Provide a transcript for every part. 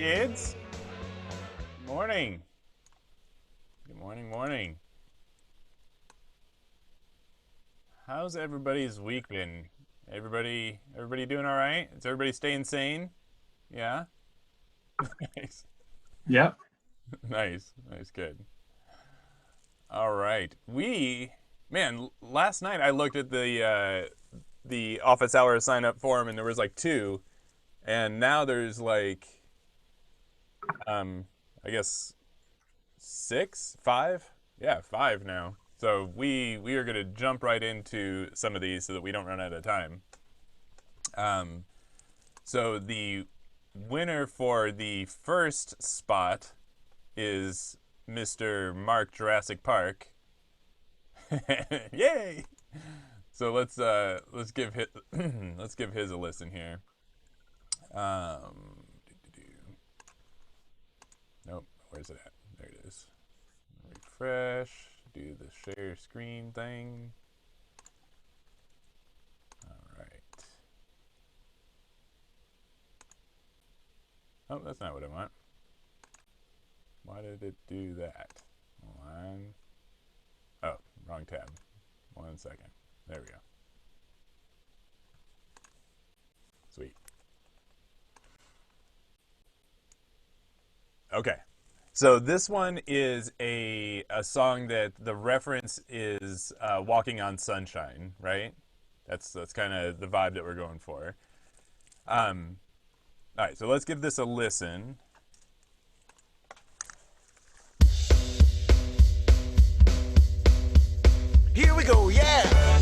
kids. Good morning. Good morning, morning. How's everybody's week been? Everybody doing all right? Is everybody staying sane? Yeah? Nice. Yep. Nice. Good. All right. Man, last night I looked at the office hour sign up form and there was like two, and now there's like um I guess six, five, yeah, five now. So we are gonna jump right into some of these so that we don't run out of time. Um, so the winner for the first spot is Mr. Mark Jurassic Park. Yay! So let's give his let's give his a listen here. Um, nope, where's it at? There it is. Refresh. Do the share screen thing. All right. Oh, that's not what I want. Why did it do that? Line. Oh, wrong tab. 1 second. There we go. Sweet. Okay. So this one is a song that the reference is "Walking on Sunshine," right? That's kind of the vibe that we're going for. All right, so let's give this a listen. Here we go, yeah.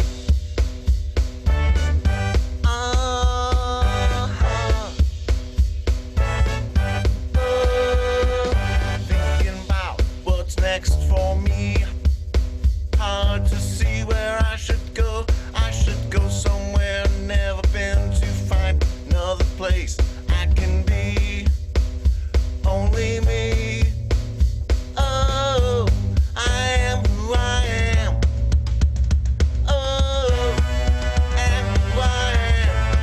Thinking about what's next for me. Hard to see where I should go. I should go somewhere never been to find another place I can be. Only me. Oh, I am who I am. Oh, am who I am.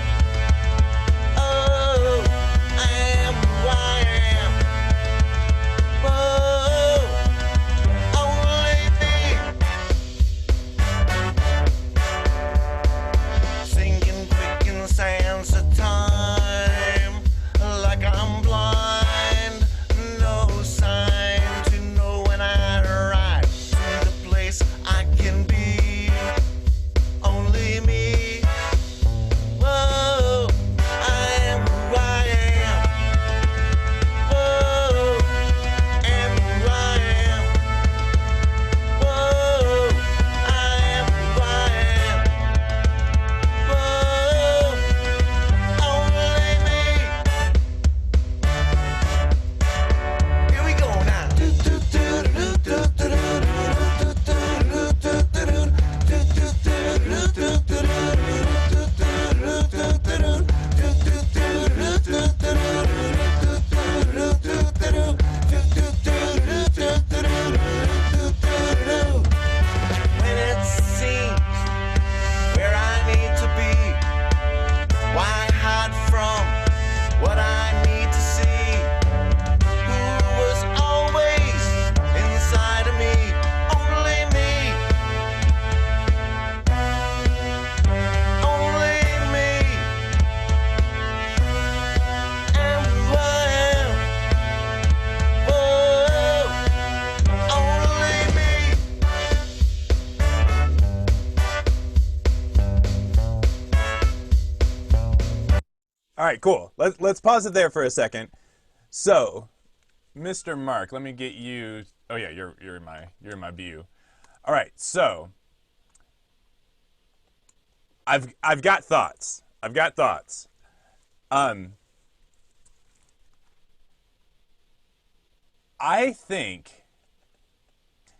Oh, I am who I am. Oh, only me. Sinking quick in the sands of time, like I'm blind. No sign to know when I arrive to the place I can be. Only me. Whoa, I am who I am. Whoa, am who I am. Whoa, I am who I am. Whoa, only me. Here we go now. When it seems where I need to be, why hide from what I need to see? Who was always inside of me? Only me. Only me. Am who I am. Whoa, only me. All right, cool. Let's pause it there for a second. So, Mr. Mark, let me get you. Oh yeah, you're in my view. All right, so I've got thoughts. I've got thoughts. I think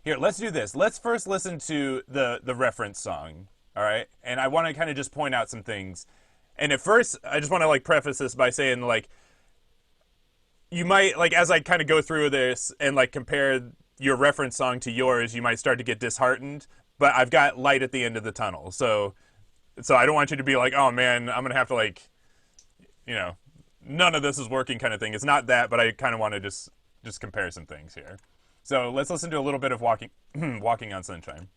here. Let's do this. Let's first listen to the reference song. All right, and I want to kind of just point out some things. And at first, I just want to like preface this by saying like you might like as I kind of go through this and like compare your reference song to yours, you might start to get disheartened. But I've got light at the end of the tunnel, so I don't want you to be like, oh man, I'm gonna have to like, you know, none of this is working kind of thing. It's not that, but I kind of want to just compare some things here. So let's listen to a little bit of walking walking on sunshine.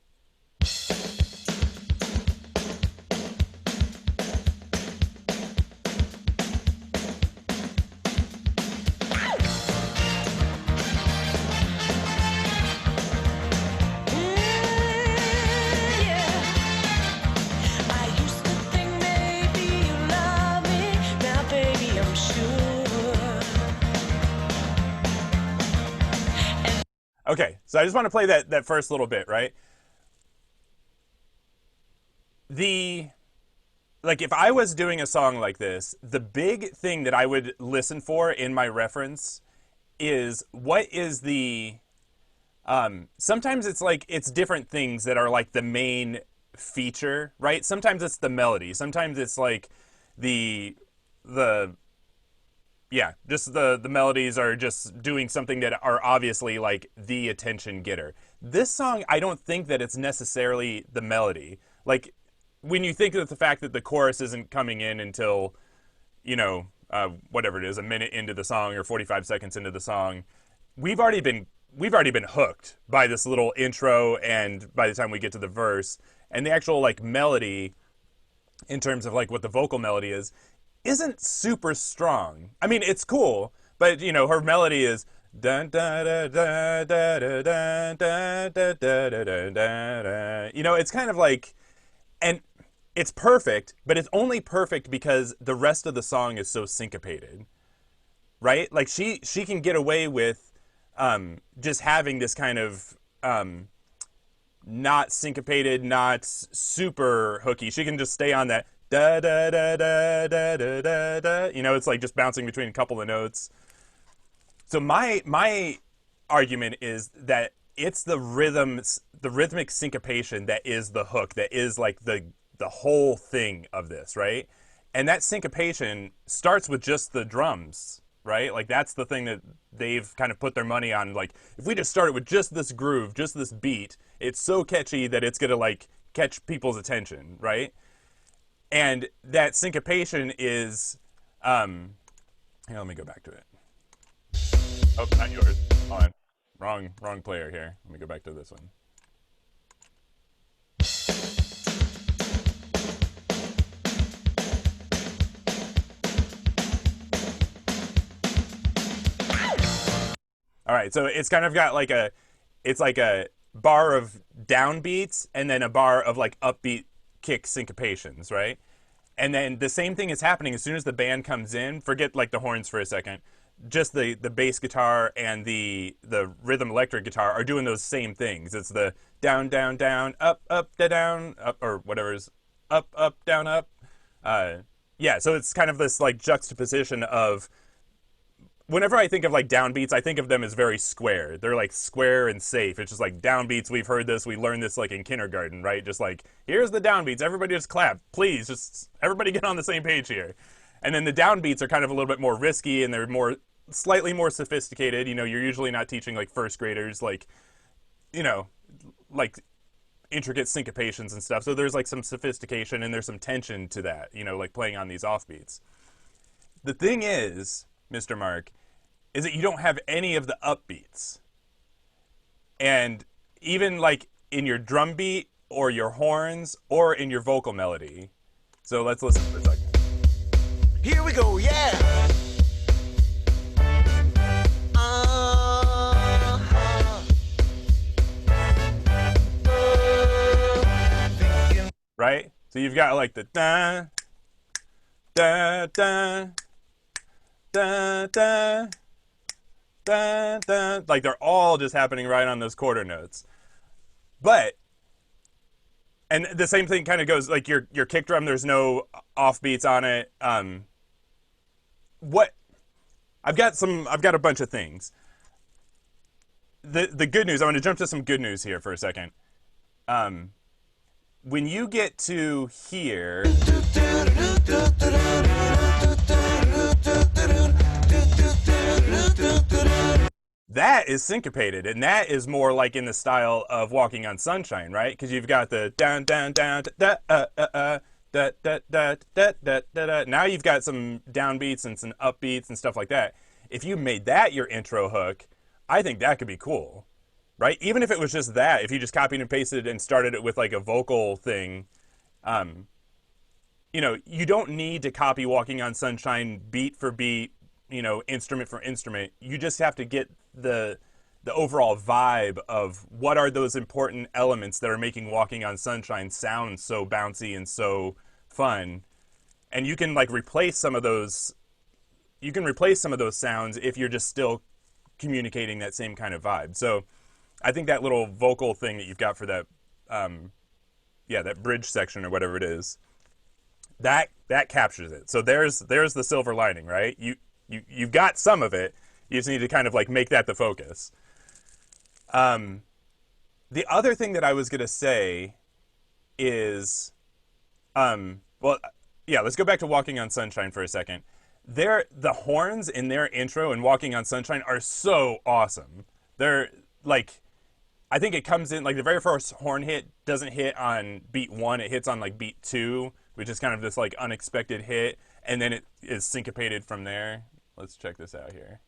Okay, so I just want to play that first little bit, right? The like if I was doing a song like this, the big thing that I would listen for in my reference is what is the sometimes it's like it's different things that are like the main feature, right? Sometimes it's the melody. Sometimes it's like the yeah, just the melodies are just doing something that are obviously like the attention getter. This song, I don't think that it's necessarily the melody. Like when you think of the fact that the chorus isn't coming in until, whatever it is, a minute into the song or 45 seconds into the song, we've already been we've already been hooked by this little intro, and by the time we get to the verse and the actual like melody, in terms of like what the vocal melody is, isn't super strong. I mean, it's cool, but her melody is dun da da da da da da da da da da da da. It's kind of like, and it's perfect, but it's only perfect because the rest of the song is so syncopated, right? Like she can get away with just having this kind of not syncopated, not super hooky. She can just stay on that da da da da da da da da. It's like just bouncing between a couple of notes. So my argument is that it's the rhythms, the rhythmic syncopation that is the hook, that is like the whole thing of this, right? And that syncopation starts with just the drums, right? Like that's the thing that they've kind of put their money on. Like if we just started with just this groove, just this beat, it's so catchy that it's gonna like catch people's attention, right? And that syncopation is, here, let me go back to it. Oh, not yours. Hold on. Wrong player here. Let me go back to this one. All right, so it's kind of got like it's like a bar of downbeats and then a bar of like upbeat kick syncopations, right? And then the same thing is happening as soon as the band comes in. Forget like the horns for a second. Just the bass guitar and the rhythm electric guitar are doing those same things. It's the down down down up up da down up, or whatever is up up down up. Yeah, so it's kind of this like juxtaposition of, whenever I think of like downbeats, I think of them as very square. They're like square and safe. It's just like downbeats. We've heard this. We learned this like in kindergarten, right? Just like, here's the downbeats. Everybody just clap. Please, just everybody get on the same page here. And then the downbeats are kind of a little bit more risky, and they're slightly more sophisticated. You're usually not teaching like first graders like, like intricate syncopations and stuff. So there's like some sophistication and there's some tension to that, like playing on these offbeats. The thing is, Mr. Mark, is that you don't have any of the upbeats. And even like in your drum beat or your horns or in your vocal melody. So let's listen for a second. Here we go, yeah. Right? So you've got like the da da da da da da da, like they're all just happening right on those quarter notes. But and the same thing kind of goes like your kick drum. There's no offbeats on it. What I've got a bunch of things. The good news. I want to jump to some good news here for a second. When you get to here, that is syncopated, and that is more like in the style of Walking on Sunshine, right? Because you've got the down down down da da da da da da da da. Now you've got some downbeats and some upbeats and stuff like that. If you made that your intro hook, I think that could be cool, right? Even if it was just that, if you just copied and pasted and started it with like a vocal thing, you don't need to copy Walking on Sunshine beat for beat, instrument for instrument. You just have to get the overall vibe of what are those important elements that are making Walking on Sunshine sound so bouncy and so fun. And you can like replace some of those sounds if you're just still communicating that same kind of vibe. So I think that little vocal thing that you've got for that, yeah, that bridge section or whatever it is, that captures it. So there's the silver lining, right? You've got some of it. You just need to kind of like make that the focus. The other thing that I was gonna say is, well, yeah, let's go back to Walking on Sunshine for a second. The horns in their intro and Walking on Sunshine are so awesome. They're like, I think it comes in like the very first horn hit doesn't hit on beat 1, it hits on like beat 2, which is kind of this like unexpected hit, and then it is syncopated from there. Let's check this out here.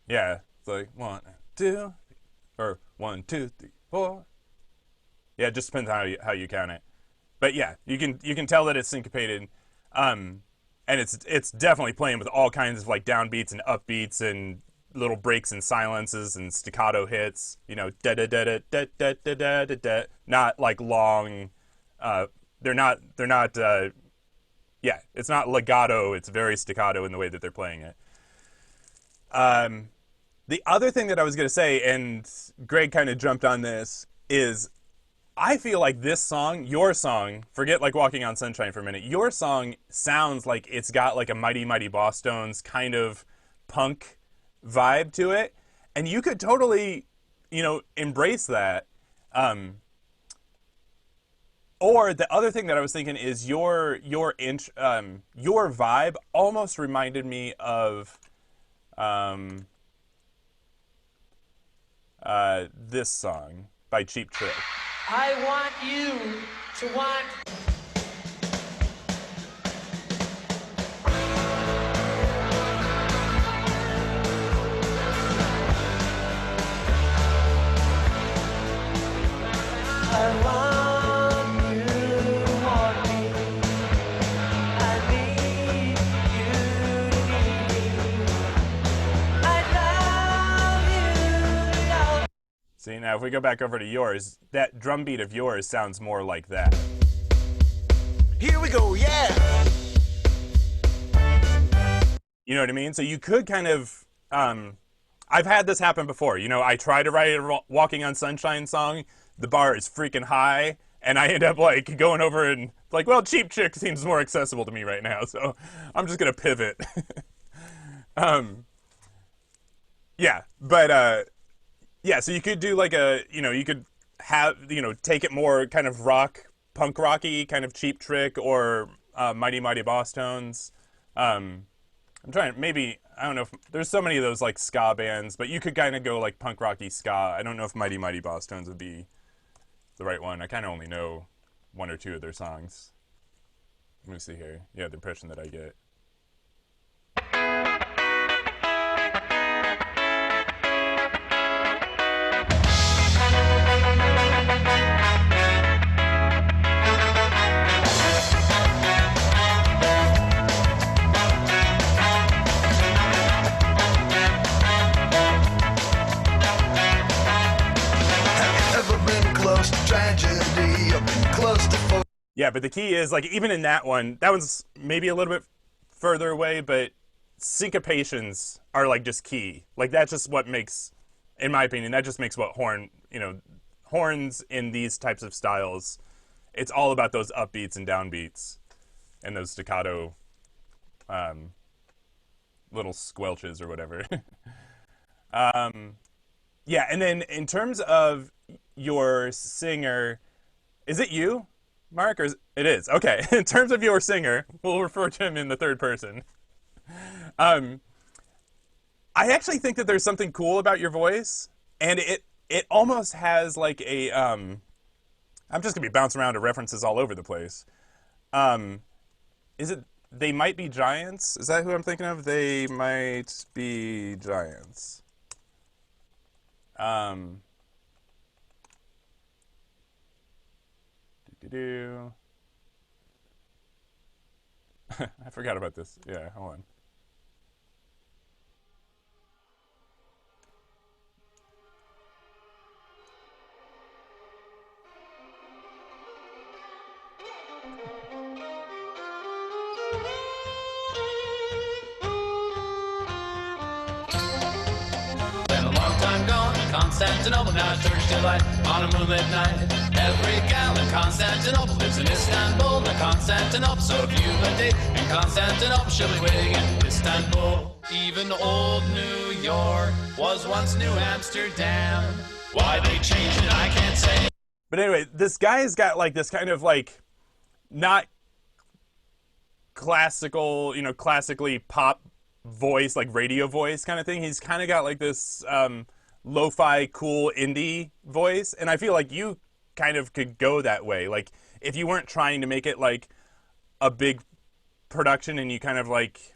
Yeah, it's like 1, 2, or 1, 2, 3, 4. Yeah, it just depends on how you count it. But yeah, you can tell that it's syncopated, and it's definitely playing with all kinds of like downbeats and upbeats and little breaks and silences and staccato hits. You know, da da da da da da da da da da. Not like long. They're not. Yeah, it's not legato. It's very staccato in the way that they're playing it. The other thing that I was going to say, and Greg kind of jumped on this, is I feel like this song, your song, forget like Walking on Sunshine for a minute, your song sounds like it's got like a Mighty Mighty Bosstones kind of punk vibe to it. And you could totally, embrace that. Or the other thing that I was thinking is your vibe almost reminded me of this song by Cheap Trick. I want you to want. I want you to want me. I need you to need me. I love you to love. See, now if we go back over to yours, that drum beat of yours sounds more like that. Here we go, yeah. You know what I mean? So you could kind of, I've had this happen before. I try to write a Walking on Sunshine song, the bar is freaking high, and I end up like going over and like, well, Cheap Trick seems more accessible to me right now, so I'm just gonna pivot. Yeah, but yeah, so you could do like you could have, take it more kind of punk rocky, kind of Cheap Trick or Mighty Mighty Bosstones. I'm trying, maybe, I don't know if, there's so many of those like ska bands, but you could kind of go like punk rocky ska. I don't know if Mighty Mighty Bosstones would be the right one. I kind of only know 1 or 2 of their songs. Let me see here. Yeah, the impression that I get. Ever been close to tragedy or been close to Yeah, but the key is like even in that one's maybe a little bit further away, but syncopations are like just key. Like that's just what makes, in my opinion, that just makes what horns in these types of styles. It's all about those upbeats and downbeats, and those staccato, little squelches or whatever. Yeah, and then in terms of your singer, is it you, Mark, or it is? Okay. In terms of your singer, we'll refer to him in the third person. I actually think that there's something cool about your voice, and it almost has like a I'm just gonna be bouncing around to references all over the place. Is it They Might Be Giants? Is that who I'm thinking of? They Might Be Giants. Do. I forgot about this. Yeah, hold on. Constantinople, now it's Turkish delight on a moonlit night. Every gal in Constantinople lives in Istanbul, not Constantinople. So if you've a date in Constantinople, she'll be waiting in Istanbul. Even old New York was once New Amsterdam. Why they changed it, I can't say. But anyway, this guy's got like this kind of like not classical, classically pop voice, like radio voice kind of thing. He's kind of got like this lo-fi cool indie voice, and I feel like you kind of could go that way. Like if you weren't trying to make it like a big production and you kind of like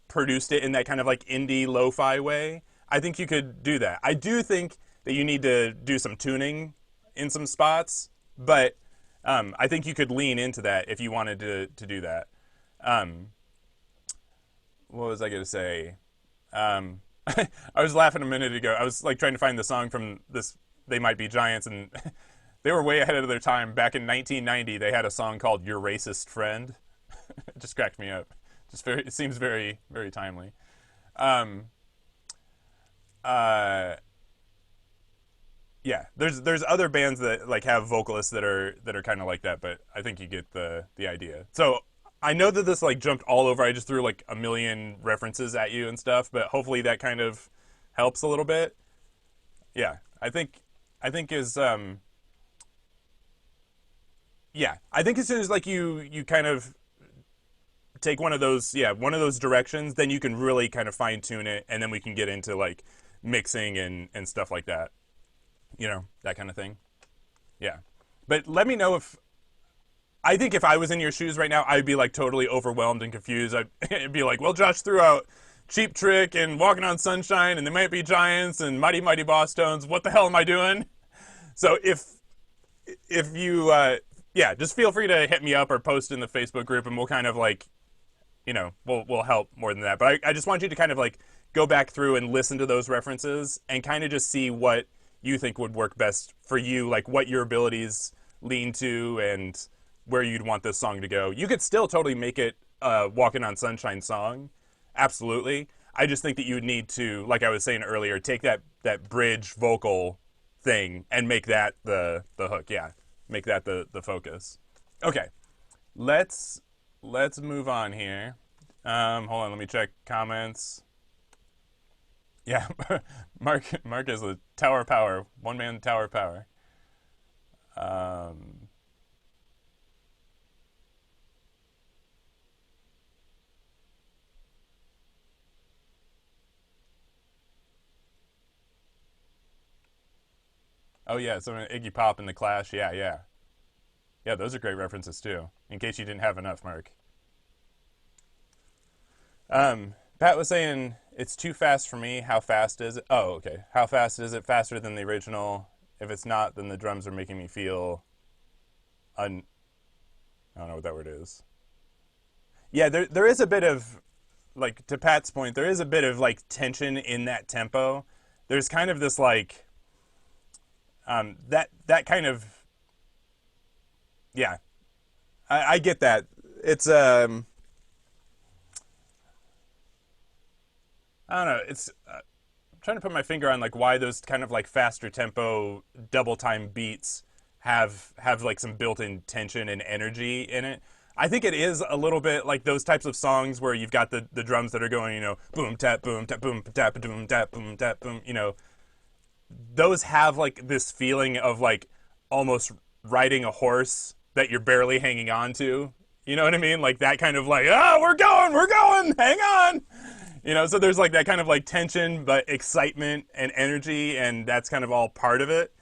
produced it in that kind of like indie lo-fi way, I think you could do that. I do think that you need to do some tuning in some spots, but I think you could lean into that if you wanted to do that. What was I going to say? I was laughing a minute ago. I was like trying to find the song from this They Might Be Giants, and they were way ahead of their time. Back in 1990, they had a song called Your Racist Friend. It just cracked me up. It seems very, very timely. Yeah, there's other bands that like have vocalists that are kind of like that, but I think you get the idea. So I know that this like jumped all over. I just threw like a million references at you and stuff, but hopefully that kind of helps a little bit. Yeah, I think is yeah, I think as soon as like you kind of take one of those directions, then you can really kind of fine tune it, and then we can get into like mixing and stuff like that. That kind of thing. Yeah. But let me know I think if I was in your shoes right now, I'd be like totally overwhelmed and confused. I'd be like, well, Josh threw out Cheap Trick and Walking on Sunshine and They Might Be Giants and Mighty Mighty Boss Tones. What the hell am I doing? So if you, just feel free to hit me up or post in the Facebook group, and we'll kind of like, we'll help more than that. But I just want you to kind of like go back through and listen to those references and kind of just see what you think would work best for you, like what your abilities lean to and where you'd want this song to go. You could still totally make it a Walking on Sunshine song. Absolutely. I just think that you would need to, like I was saying earlier, take that bridge vocal thing and make that the hook. Yeah. Make that the focus. Okay. Let's move on here. Hold on, let me check comments. Yeah, Mark is a tower power, one-man tower power. Oh yeah, so Iggy Pop and The Clash, yeah. Yeah, those are great references too, in case you didn't have enough, Mark. Pat was saying, it's too fast for me. How fast is it? Oh, okay. How fast is it? Faster than the original? If it's not, then the drums are making me feel I don't know what that word is. Yeah, there is a bit of, like, to Pat's point, there is a bit of, like, tension in that tempo. There's kind of this, like, that kind of, yeah. I get that. It's, I don't know. It's I'm trying to put my finger on like why those kind of like faster tempo double time beats have like some built-in tension and energy in it. I think it is a little bit like those types of songs where you've got the drums that are going, boom tap boom tap boom tap boom tap boom tap boom. Those have like this feeling of like almost riding a horse that you're barely hanging on to. You know what I mean? Like that kind of like, we're going, hang on. So there's like that kind of like tension, but excitement and energy, and that's kind of all part of it.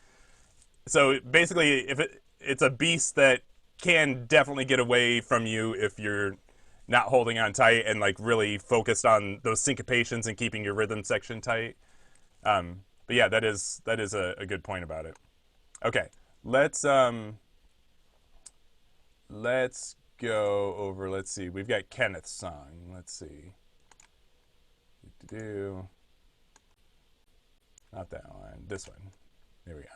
So basically, if it's a beast that can definitely get away from you if you're not holding on tight and like really focused on those syncopations and keeping your rhythm section tight. But yeah, that is a good point about it. Okay, let's go over. Let's see. We've got Kenneth's song. Let's see. Not that one. This one. There we go.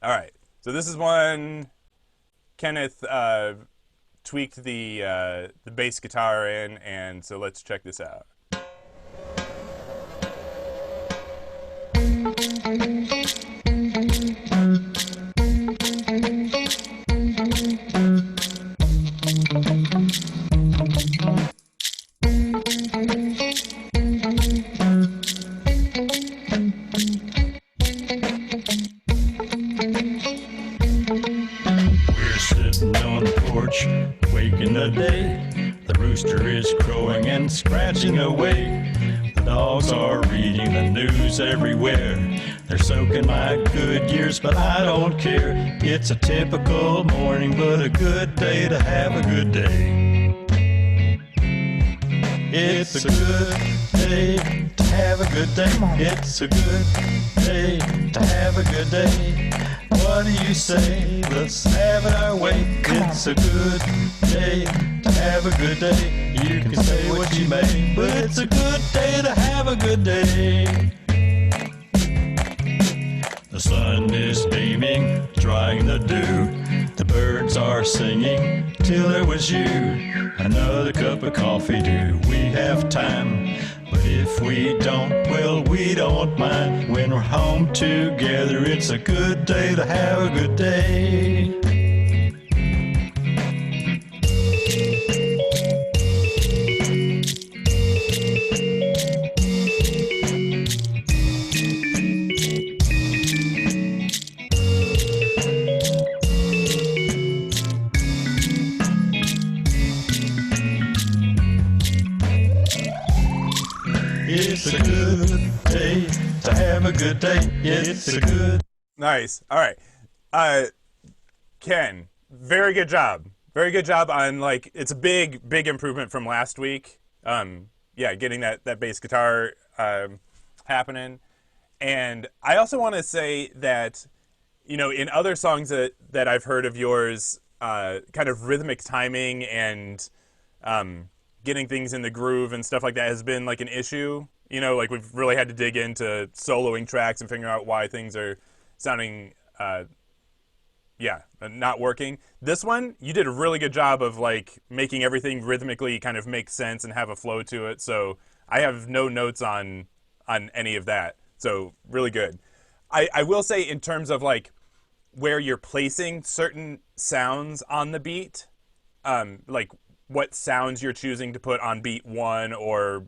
All right. So this is one Kenneth tweaked the bass guitar in, and so let's check this out. We're sitting on the porch, waking the day. The rooster is crowing and scratching away. The dogs are reading the news everywhere. They're soaking my good years, but I don't care. It's a typical morning, but a good day to have a good day. It's a good day to have a good day. It's a good day to have a good day. What do you say? Let's have it our way. It's a good day to have a good day. You can say what you may, but it's a good day to have a good day. The sun is beaming, drying the dew. The birds are singing till there was you. Another cup of coffee, do we have time? But if we don't, well, we don't mind. When we're home together, it's a good day to have a good day. It's a good day to have a good day. It's a good. Nice. All right. Ken, very good job. Very good job on, like, it's a big improvement from last week. Yeah, getting that bass guitar happening. And I also want to say that, you know, in other songs that I've heard of yours, kind of rhythmic timing and getting things in the groove and stuff like that has been like an issue. You know, like we've really had to dig into soloing tracks and figure out why things are sounding, not working. This one, you did a really good job of like making everything rhythmically kind of make sense and have a flow to it. So I have no notes on any of that. So really good. I will say in terms of like where you're placing certain sounds on the beat, like what sounds you're choosing to put on beat 1 or,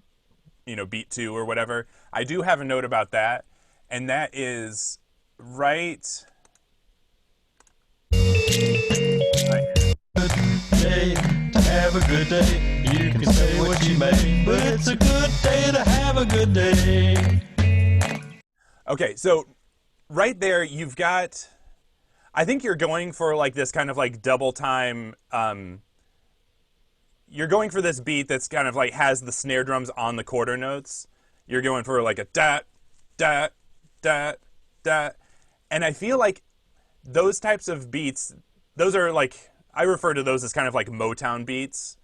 you know, beat 2 or whatever. I do have a note about that, and that is right. Good day to have a good day. You can say what you may, but it's a good day to have a good day. Okay, so right there you've got, I think you're going for like this kind of like double time, you're going for this beat that's kind of like has the snare drums on the quarter notes. You're going for like a dot, dot, dot, dot. And I feel like those types of beats, those are like, I refer to those as kind of like Motown beats.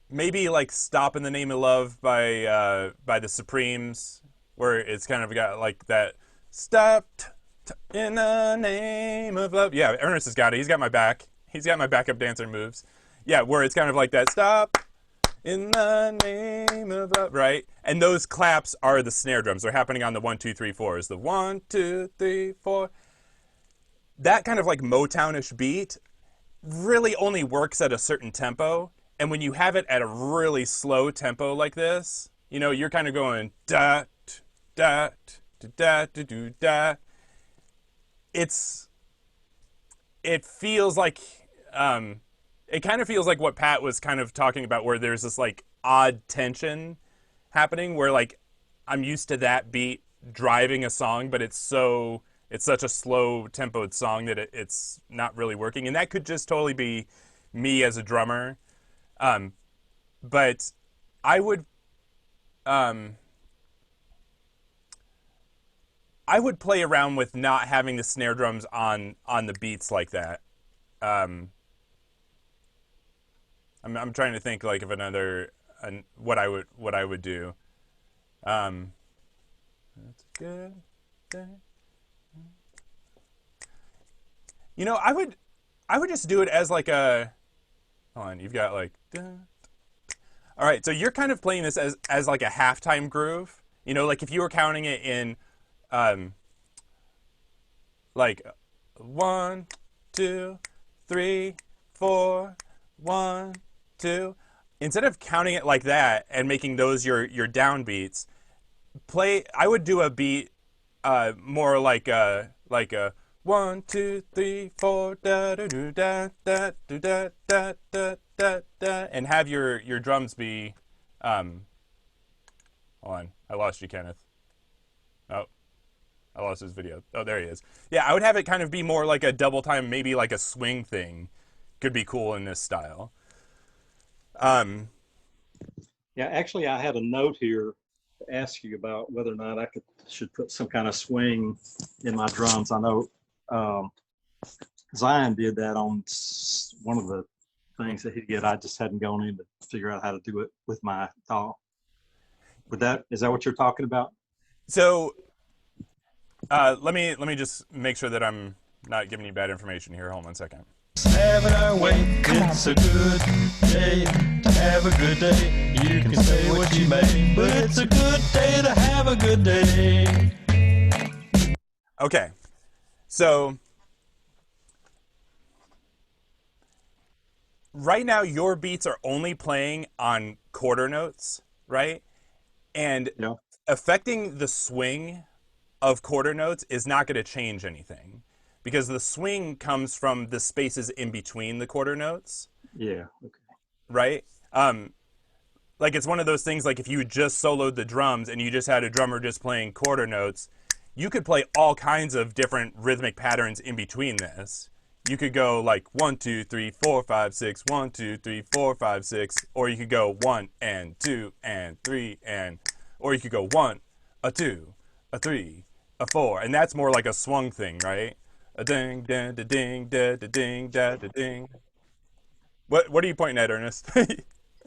Maybe like Stop in the Name of Love by the Supremes, where it's kind of got like that stop in the name of love. Yeah, Ernest has got it. He's got my back. He's got my backup dancer moves. Yeah, where it's kind of like that stop in the name of love, right? And those claps are the snare drums. They're happening on the 1, 2, 3, 4. Is the 1, 2, 3, 4. That kind of like Motownish beat really only works at a certain tempo. And when you have it at a really slow tempo like this, you know, you're kind of going da da da da da da. It feels like it kind of feels like what Pat was kind of talking about, where there's this like odd tension happening where like I'm used to that beat driving a song, but it's such a slow tempoed song that it's not really working. And that could just totally be me as a drummer. But I would play around with not having the snare drums on the beats like that. I'm trying to think like of what I would do. That's good. You know, I would just do it as like a. Hold on, you've got like. All right, so you're kind of playing this as like a halftime groove. You know, like if you were counting it in, um, like 1, 2, 3, 4, 1, 2. Instead of counting it like that and making those your down beats, play. I would do a beat, more like a 1, 2, 3, 4 da da da da da da da da da da, and have your drums be, um. Hold on, I lost you, Kenneth. Oh, I lost his video. Oh, there he is. Yeah, I would have it kind of be more like a double time, maybe like a swing thing. Could be cool in this style. Um, Yeah, actually, I had a note here to ask you about whether or not should put some kind of swing in my drums. I know um, Zion did that on one of the things that he did. I just hadn't gone in to figure out how to do it with my thought. Is that what you're talking about? so let me just make sure that I'm not giving you bad information here. Hold on 1 second. Having our way, it's a good day to have a good day. You can say what you may, but it's a good day to have a good day. Okay, so right now your beats are only playing on quarter notes, right? And Yeah. affecting the swing of quarter notes is not going to change anything because the swing comes from the spaces in between the quarter notes, Yeah. Okay. right? Like it's one of those things like if you just soloed the drums and you just had a drummer just playing quarter notes, you could play all kinds of different rhythmic patterns in between this. You could go like 1, 2, 3, 4, 5, 6, 1, 2, 3, 4, 5, 6, or you could go 1 and 2 and 3 and, or you could go 1, a 2, a 3, a 4, and that's more like a swung thing, right? A ding, da, da, ding, da, da, ding, da, da, ding. What are you pointing at, Ernest?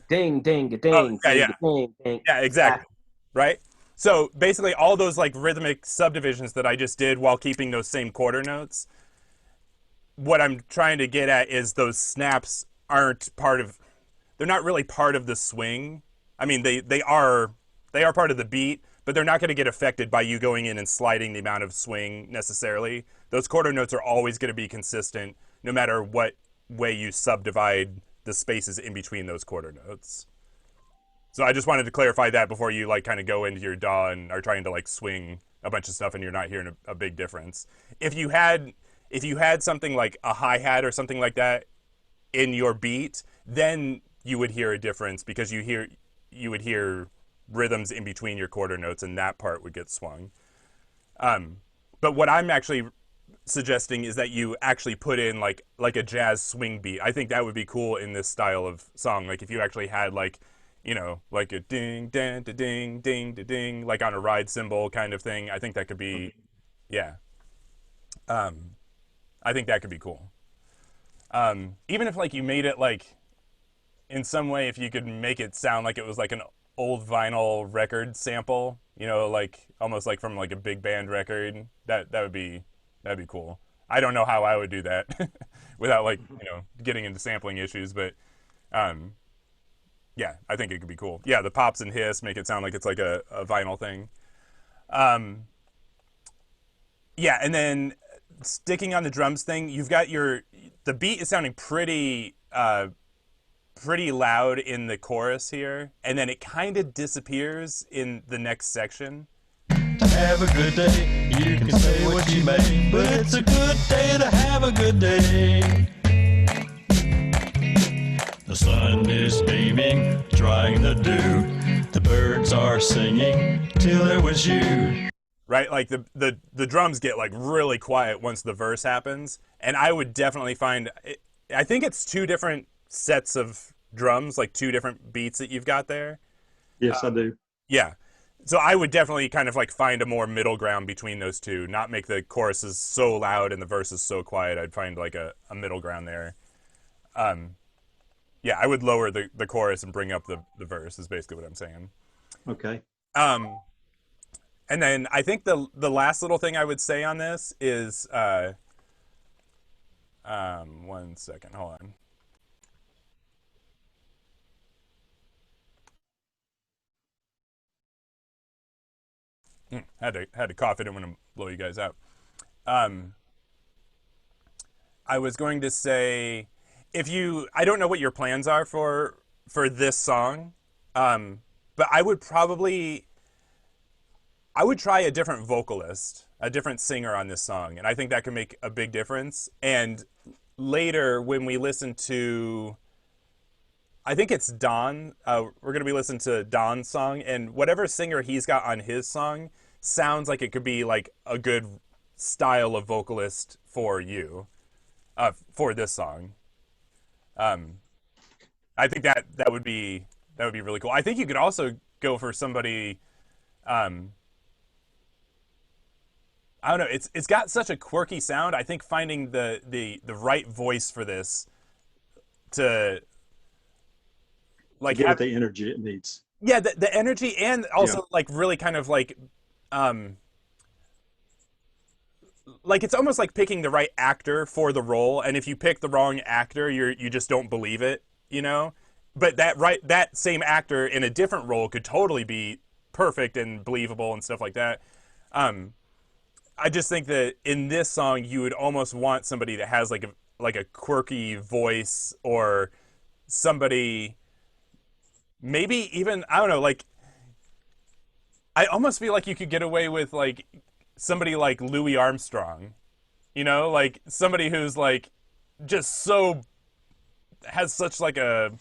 Ding, ding, a Oh, ding, yeah, ding, yeah, a ding, ding. yeah, exactly, right? So basically, all those like rhythmic subdivisions that I just did while keeping those same quarter notes. What I'm trying to get at is those snaps aren't part of. They're not really part of the swing. I mean, they are part of the beat, but they're not going to get affected by you going in and sliding the amount of swing necessarily. Those quarter notes are always going to be consistent, no matter what way you subdivide the spaces in between those quarter notes. So I just wanted to clarify that before you like kind of go into your DAW and are trying to like swing a bunch of stuff and you're not hearing a big difference. If you had something like a hi-hat or something like that in your beat, then you would hear a difference because you would hear rhythms in between your quarter notes and that part would get swung. But what I'm actually suggesting is that you actually put in like a jazz swing beat. I think that would be cool in this style of song. Like if you actually had like, like a ding, ding, da, ding, ding, da, ding, like on a ride cymbal kind of thing. I think that could be, yeah. I think that could be cool. Even if like you made it like in some way, if you could make it sound like it was like an old vinyl record sample, like almost like from like a big band record, that'd be cool. I don't know how I would do that without like, getting into sampling issues, but yeah, I think it could be cool. Yeah, the pops and hiss make it sound like it's like a vinyl thing. Yeah, and then sticking on the drums thing, you've got the beat is sounding pretty loud in the chorus here, and then it kind of disappears in the next section. Have a good day. You can say what you may, but it's a good day to have a good day. The sun is beaming, trying to do. The birds are singing till there was you. Right, like the drums get like really quiet once the verse happens, and I would definitely find. I think it's two different sets of drums, like two different beats that you've got there. Yes, I do. Yeah. So I would definitely kind of like find a more middle ground between those two, not make the choruses so loud and the verses so quiet. I'd find like a middle ground there. Yeah, I would lower the chorus and bring up the verse is basically what I'm saying. Okay. And then I think the last little thing I would say on this is 1 second, hold on. Had to cough. I didn't want to blow you guys out. Um, I was going to say, if you, I don't know what your plans are for this song, but I would try a different vocalist, a different singer on this song, and I think that can make a big difference. And later, when we listen to, I think it's Don, we're gonna be listening to Don's song, and whatever singer he's got on his song sounds like it could be like a good style of vocalist for you, for this song. Um, I think that would be really cool. I think you could also go for somebody. Um, I don't know. It's got such a quirky sound. I think finding the right voice for this to like Give it have, the energy it needs. yeah, the energy, and Yeah. also like really kind of um like it's almost like picking the right actor for the role, and if you pick the wrong actor, you just don't believe it, you know? But that same actor in a different role could totally be perfect and believable and stuff like that. Um I just think that in this song you would almost want somebody that has like a quirky voice, or somebody, maybe even, I don't know, like I almost feel like you could get away with like somebody like Louis Armstrong, you know, like somebody who's like just so, has such like a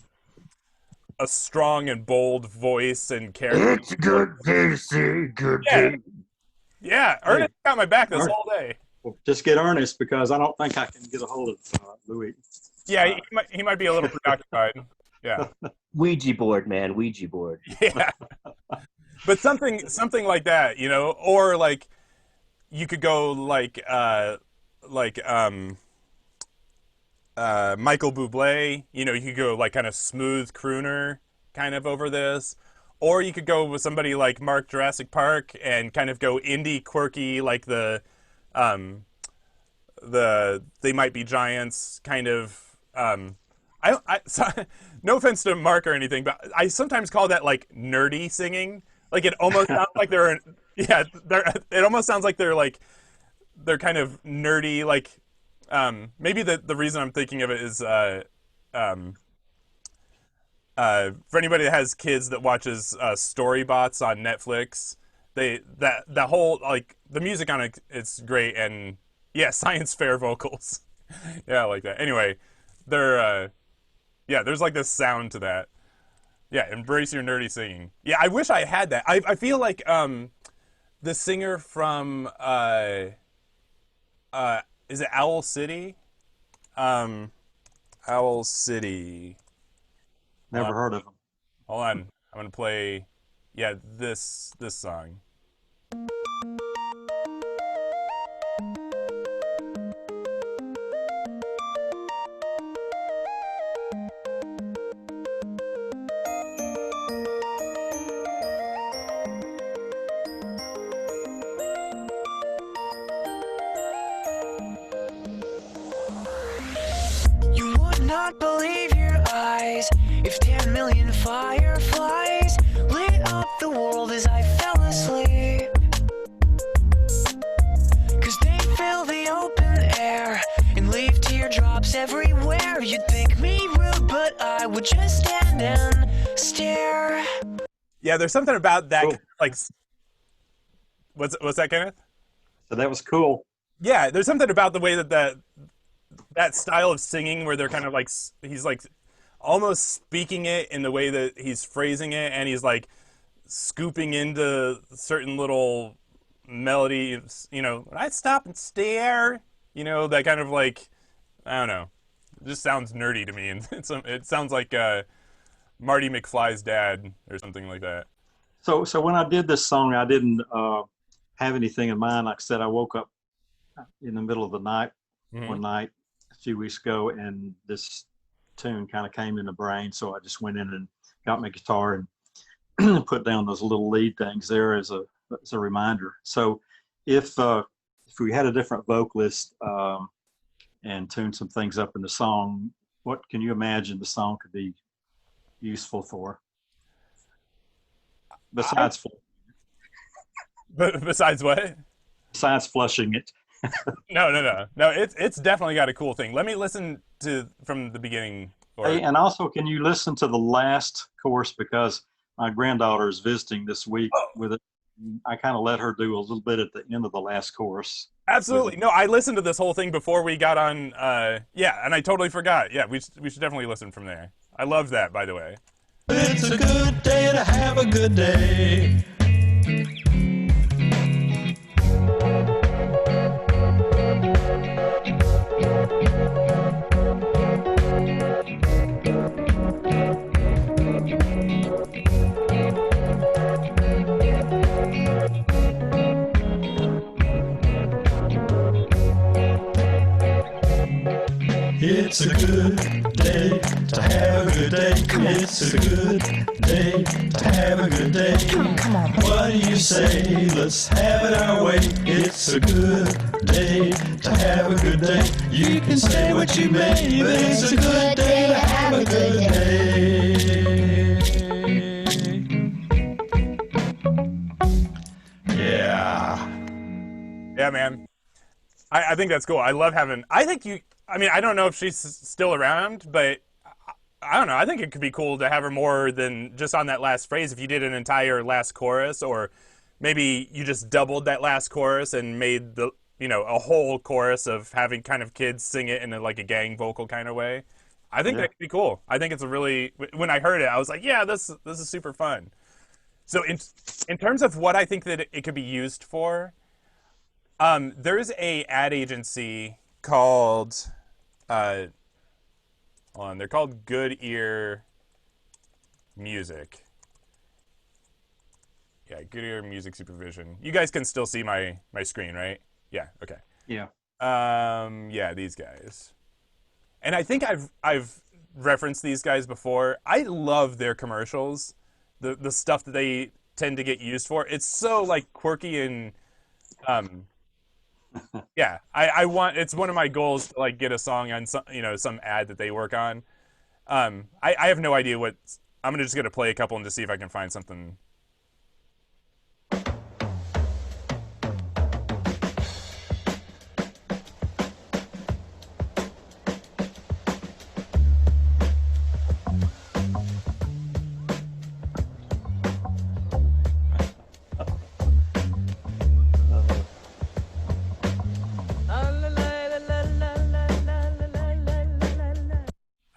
strong and bold voice and character. It's good to see, good Yeah, to. yeah. Hey, Ernest got my back this Ern- whole day. well, just get Ernest because I don't think I can get a hold of Louis. Yeah, he might be a little preoccupied. Yeah, Ouija board, man. Ouija board. yeah. But something like that, you know, or like you could go like Michael Bublé, you know, you could go like kind of smooth crooner kind of over this, or you could go with somebody like Mark Jurassic Park and kind of go indie quirky like um the They Might Be Giants kind of. So, no offense to Mark or anything, but I sometimes call that like nerdy singing. Like it almost sounds like yeah, it almost sounds like they're kind of nerdy. Like maybe the reason I'm thinking of it is um, for anybody that has kids that watches Storybots on Netflix, that whole like the music on it, it's great, and yeah, science fair vocals. Yeah, I like that. Anyway, they're yeah, there's like this sound to that. Yeah, embrace your nerdy singing. Yeah, I wish I had that. I feel like the singer from is it Owl City? Owl City. Never heard of him. Hold on. I'm gonna play yeah, this song. You would not believe your eyes if 10 million fireflies lit up the world as I fell asleep. 'Cause they fill the open air and leave teardrops everywhere. You'd think me rude, but I would just stand and stare. Yeah, there's something about that Cool. like what's that, Kenneth? So that was cool. Yeah, there's something about the way that style of singing where they're kind of like he's like almost speaking it in the way that he's phrasing it, and he's like scooping into certain little melodies, you know, when I stop and stare, you know, that kind of like, I don't know, it just sounds nerdy to me, and it sounds like Marty McFly's dad or something like that. So when I did this song, I didn't have anything in mind. Like I said, I woke up in the middle of the night one night a few weeks ago, and this tune kind of came in the brain. So I just went in and got my guitar and put down those little lead things there as a reminder. So if we had a different vocalist and tuned some things up in the song, what can you imagine the song could be useful for? Besides for But besides what? Besides flushing it. No. It's definitely got a cool thing. Let me listen to from the beginning. Or Hey, and also, can you listen to the last course, because my granddaughter is visiting this week with it. I kind of let her do a little bit at the end of the last course. absolutely no. I listened to this whole thing before we got on. Yeah, and I totally forgot. Yeah, we should definitely listen from there. I love that, by the way. It's a good day to have a good day. It's a good day to have a good day. It's a good day to have a good day. Come on. What do you say? Let's have it our way. It's a good day to have a good day. You can say what you may, but it's a good day to have a good day. Yeah. Yeah, man. I think that's cool. I love having. I think you. I mean, I don't know if she's still around, but I don't know. I think it could be cool to have her more than just on that last phrase. If you did an entire last chorus, or maybe you just doubled that last chorus and made the a whole chorus of having kind of kids sing it in like a gang vocal kind of way. I think that could be cool. I think it's a really. When I heard it, I was like, yeah, this is super fun. So in terms of what I think that it could be used for, there's a ad agency called. Hold on, they're called Good Ear Music. Yeah, Good Ear Music Supervision. You guys can still see my screen, right? Yeah, okay. Yeah. Yeah, these guys. And I think I've referenced these guys before. I love their commercials. The stuff that they tend to get used for. It's so like quirky and yeah, I want. It's one of my goals to like get a song on some ad that they work on. I have no idea what. I'm just gonna play a couple and just see if I can find something.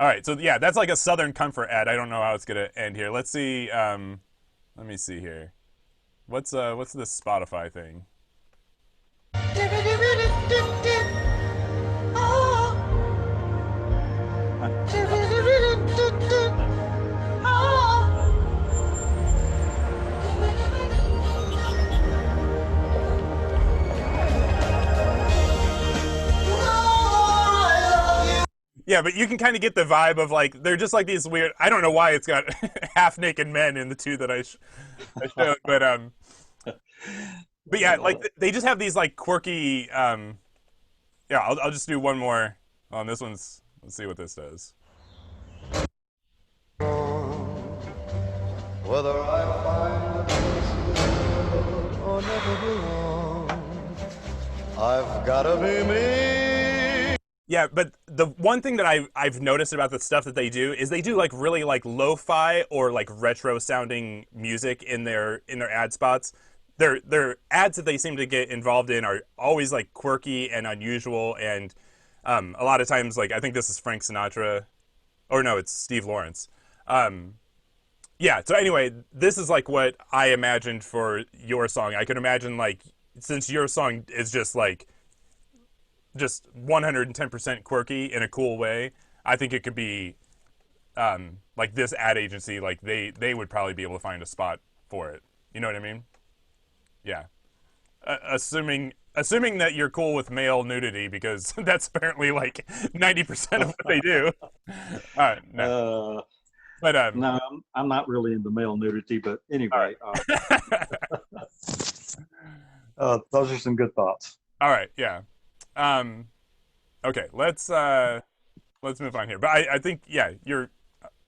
All right, so yeah, that's like a Southern Comfort ad. I don't know how it's gonna end here. Let's see. Let me see here. What's this Spotify thing? Yeah, but you can kind of get the vibe of like they're just like these weird. I don't know why it's got half naked men in the two that I showed, but yeah, like they just have these like quirky. Yeah, I'll just do one more on this one's. Let's see what this does. Whether I find it or never belong, I've gotta be me. Yeah, but the one thing that I've noticed about the stuff that they do is they do like really like lo-fi or like retro sounding music in their ad spots. Their ads that they seem to get involved in are always like quirky and unusual, and a lot of times like I think this is Frank Sinatra, or no, it's Steve Lawrence. Yeah, so anyway, this is like what I imagined for your song. I could imagine like since your song is just 110% quirky in a cool way, I think it could be like this ad agency, like they would probably be able to find a spot for it. You know what I mean? Yeah. Assuming that you're cool with male nudity, because that's apparently like 90% of what they do. No. But No, I'm not really into male nudity, but anyway, those are some good thoughts. all right, yeah. Okay, let's move on here. But I think yeah,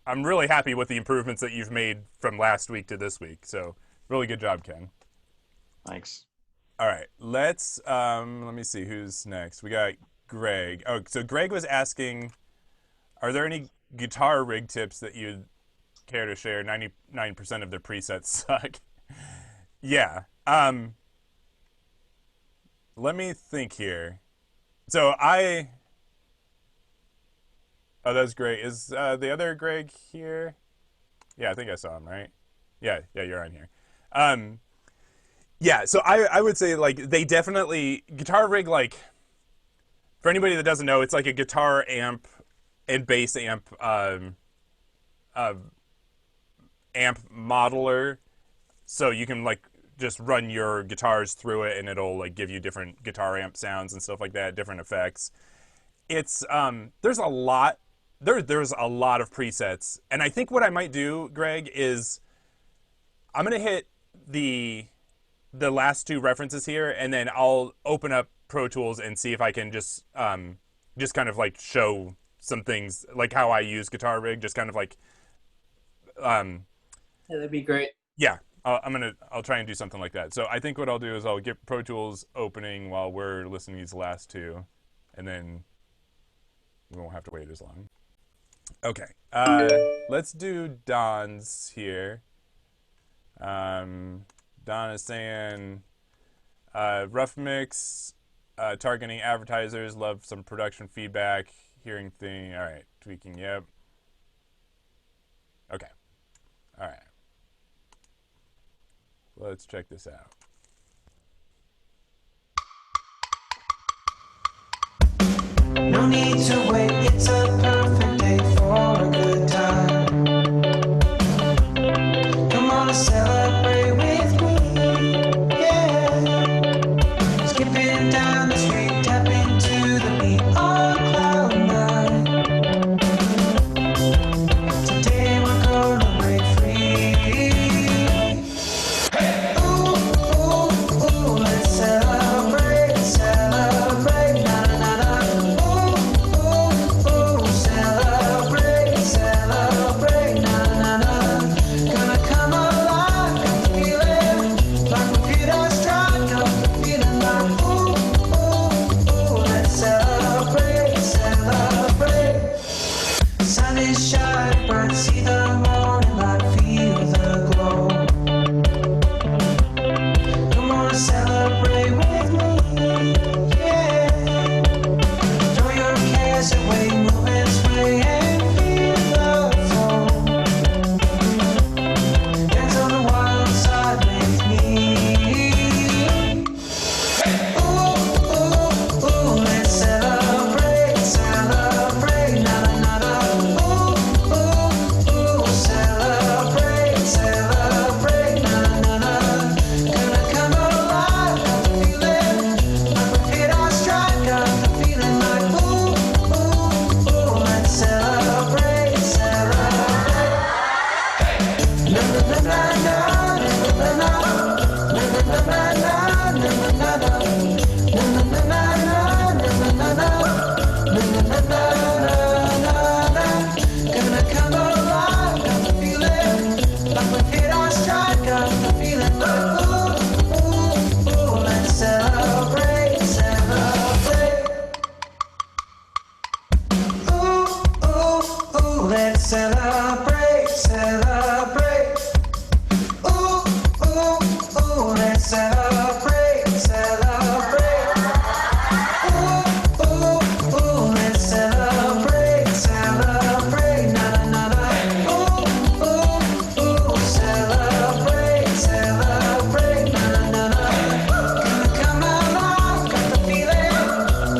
I'm really happy with the improvements that you've made from last week to this week. So really good job, Ken. Thanks. All right, let's let me see who's next. We got Greg. Oh, so Greg was asking, are there any guitar rig tips that you'd care to share? 99% of their presets suck. Yeah. Let me think here. So oh, that's great. Is the other Greg here? Yeah, I think I saw him, right? Yeah, you're on here. Yeah, so I would say, like, they definitely, guitar rig, like, for anybody that doesn't know, it's like a guitar amp and bass amp amp modeler. So you can, like, just run your guitars through it and it'll, like, give you different guitar amp sounds and stuff like that, different effects. It's there's a lot there's a lot of presets. And I think what I might do, Greg, is I'm going to hit the last two references here, and then I'll open up Pro Tools and see if I can just kind of like show some things, like how I use guitar rig, just kind of like Yeah, that'd be great. yeah, I'll try and do something like that. So I think what I'll do is I'll get Pro Tools opening while we're listening to these last two, and then we won't have to wait as long. Okay, let's do Don's here. Don is saying, rough mix, targeting advertisers, love some production feedback, hearing thing. All right, tweaking, yep. Okay, all right. Let's check this out. No need to wait, it's a perfect day for a good time. Come on and celebrate with me, yeah. Skipping down the street, tap into the beat on cloud nine. Today we're gonna break free. Ooh, ooh, ooh, let's celebrate, celebrate, na na na na. Ooh, ooh, ooh, celebrate, celebrate, na na na. Gonna come alive, got the feeling like we hit our stride, got the feeling like ooh, ooh, ooh, let's celebrate, celebrate. Sun is shining bright, see the morning light, feel the glow. Come on, celebrate with me, yeah. Throw your cares away, move and sway and feel the flow. Dance on the wild side with me. Ooh, ooh, ooh, let's celebrate, celebrate, na na na na. Ooh, ooh, ooh, celebrate, celebrate, na na na. Gonna come alive, got the feeling like we've hit our stride, got the feeling like ooh, ooh, ooh, let's celebrate, celebrate. Na na na na na, na na na na, na na na na, na na na na. Gonna come alive, got the feeling like we've hit our stride, got the feeling like ooh, ooh, ooh, let's celebrate, celebrate. Ooh, ooh, ooh, let's celebrate, celebrate. Ooh, ooh, ooh, let's celebrate, celebrate. Ooh, ooh, ooh, let's celebrate, celebrate, na na na na. Ooh, ooh, ooh, celebrate, celebrate, na na na na. Gonna come alive, got the feeling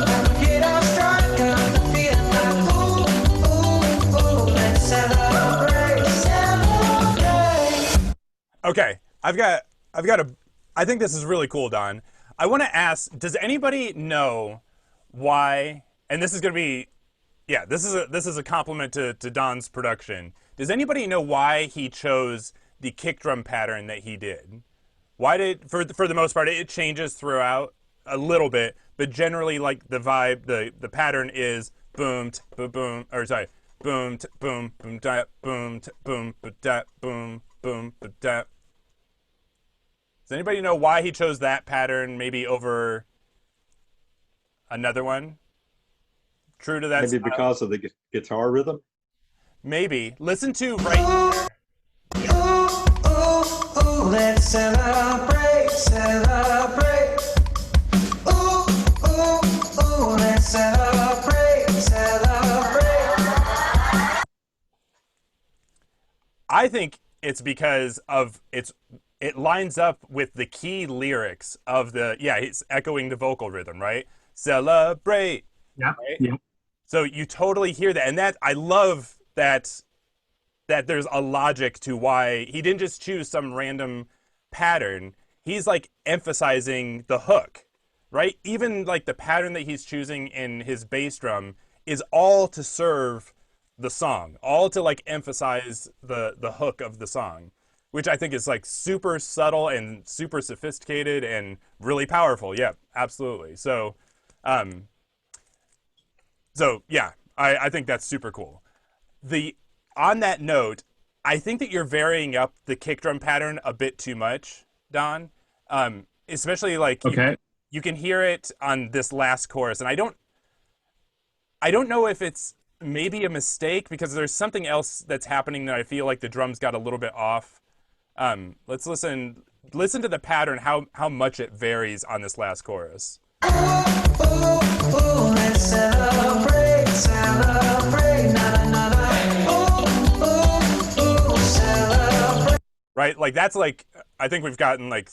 like we hit our stride, got the feeling like ooh, ooh, ooh, let's celebrate, celebrate. Okay, I've got I think this is really cool, Don. I want to ask, does anybody know why, and this is going to be, yeah, this is a compliment to Don's production. Does anybody know why he chose the kick drum pattern that he did? Why did, for the most part, it changes throughout a little bit, but generally, like, the vibe, the pattern is boom, boom, boom, or sorry, boom, boom, boom, da, boom, boom, da, boom, boom, da. Does anybody know why he chose that pattern maybe over another one? True to that Maybe style? because of the guitar rhythm. Maybe. Listen to right here. Ooh, let's celebrate, celebrate. Ooh, let's celebrate, celebrate. I think it's because of it lines up with the key lyrics of he's echoing the vocal rhythm, right? Celebrate. Yeah. Right? Yeah. So you totally hear that, and I love that there's a logic to why he didn't just choose some random pattern. He's like emphasizing the hook, right? Even like the pattern that he's choosing in his bass drum is all to serve the song, all to like emphasize the hook of the song, which I think is like super subtle and super sophisticated and really powerful. Yeah, absolutely. So yeah, I think that's super cool. On that note, I think that you're varying up the kick drum pattern a bit too much, Don. Especially like Okay. you can hear it on this last chorus, and I don't know if it's maybe a mistake because there's something else that's happening that I feel like the drums got a little bit off. Let's listen to the pattern, how much it varies on this last chorus. Ooh, let's celebrate, celebrate, celebrate. Right? Like that's like I think we've gotten like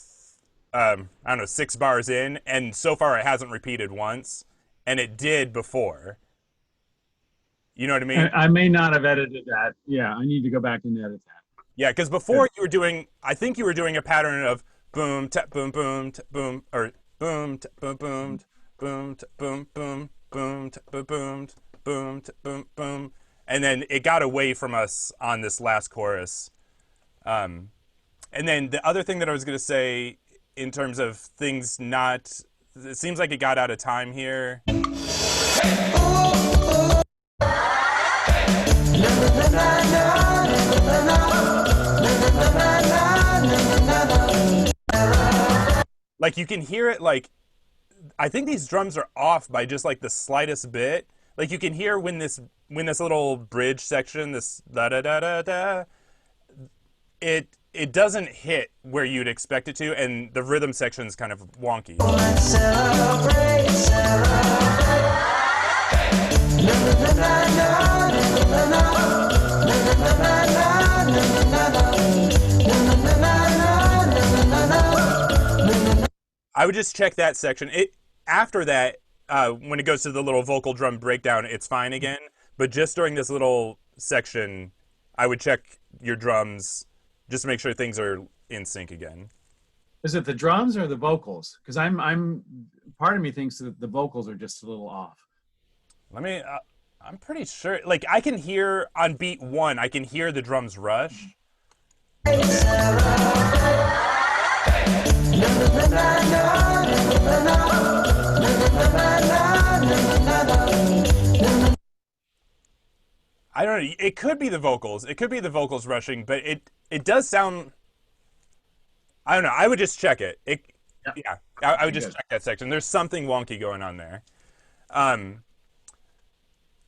I don't know, 6 bars in, and so far it hasn't repeated once, and it did before. You know what I mean? I may not have edited that. Yeah, I need to go back and edit that. Yeah, because before I think you were doing a pattern of boom, tap, boom, boom, tap, boom, or boom, tap, boom, boom, boom, tap, boom, boom, boom, tap, boom, boom, boom, tap, boom, boom, and then it got away from us on this last chorus. And then the other thing that I was going to say in terms of things it seems like it got out of time here. Like you can hear it, like I think these drums are off by just like the slightest bit. Like you can hear when this little bridge section, this da da da da da, it doesn't hit where you'd expect it to, and the rhythm section is kind of wonky. Let's celebrate, celebrate. I would just check that section. After that, when it goes to the little vocal drum breakdown, it's fine again. But just during this little section, I would check your drums just to make sure things are in sync again. Is it the drums or the vocals? Because I'm part of me thinks that the vocals are just a little off. I'm pretty sure. Like I can hear on beat 1, I can hear the drums rush. I don't know. It could be the vocals. It could be the vocals rushing, but it does sound. I don't know. I would just check it. Yeah. I would just check that section. There's something wonky going on there.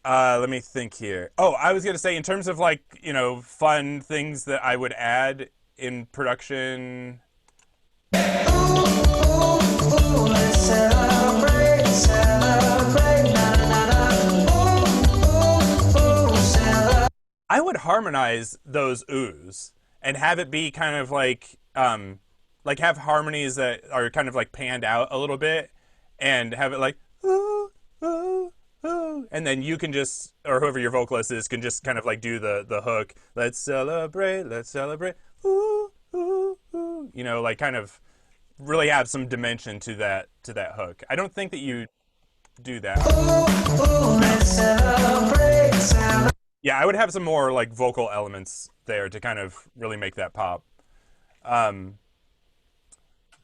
Let me think here. Oh, I was gonna say in terms of like fun things that I would add in production. Let's celebrate, celebrate, celebrate. I would harmonize those oohs and have it be kind of like have harmonies that are kind of like panned out a little bit, and have it like ooh, ooh, ooh, and then you can just, or whoever your vocalist is, can just kind of like do the hook. Let's celebrate, ooh, ooh, ooh. Like kind of really have some dimension to that hook. I don't think that you do that. Let's celebrate, celebrate. Yeah, I would have some more like vocal elements there to kind of really make that pop. And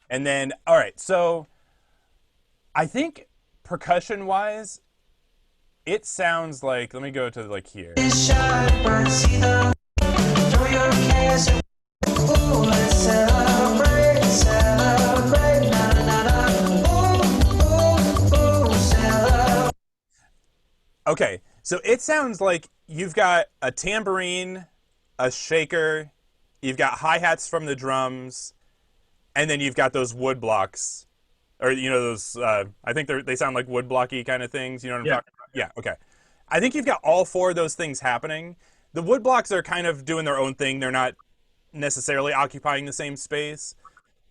then, all right, so I think percussion-wise, it sounds like, let me go to like here. Throw your cares. Ooh, let's celebrate, celebrate. Okay, so it sounds like you've got a tambourine, a shaker, you've got hi-hats from the drums, and then you've got those wood blocks, or those. I think they sound like wood blocky kind of things. You know what I'm Yeah. talking about? Yeah. Okay. I think you've got all four of those things happening. The wood blocks are kind of doing their own thing. They're not necessarily occupying the same space,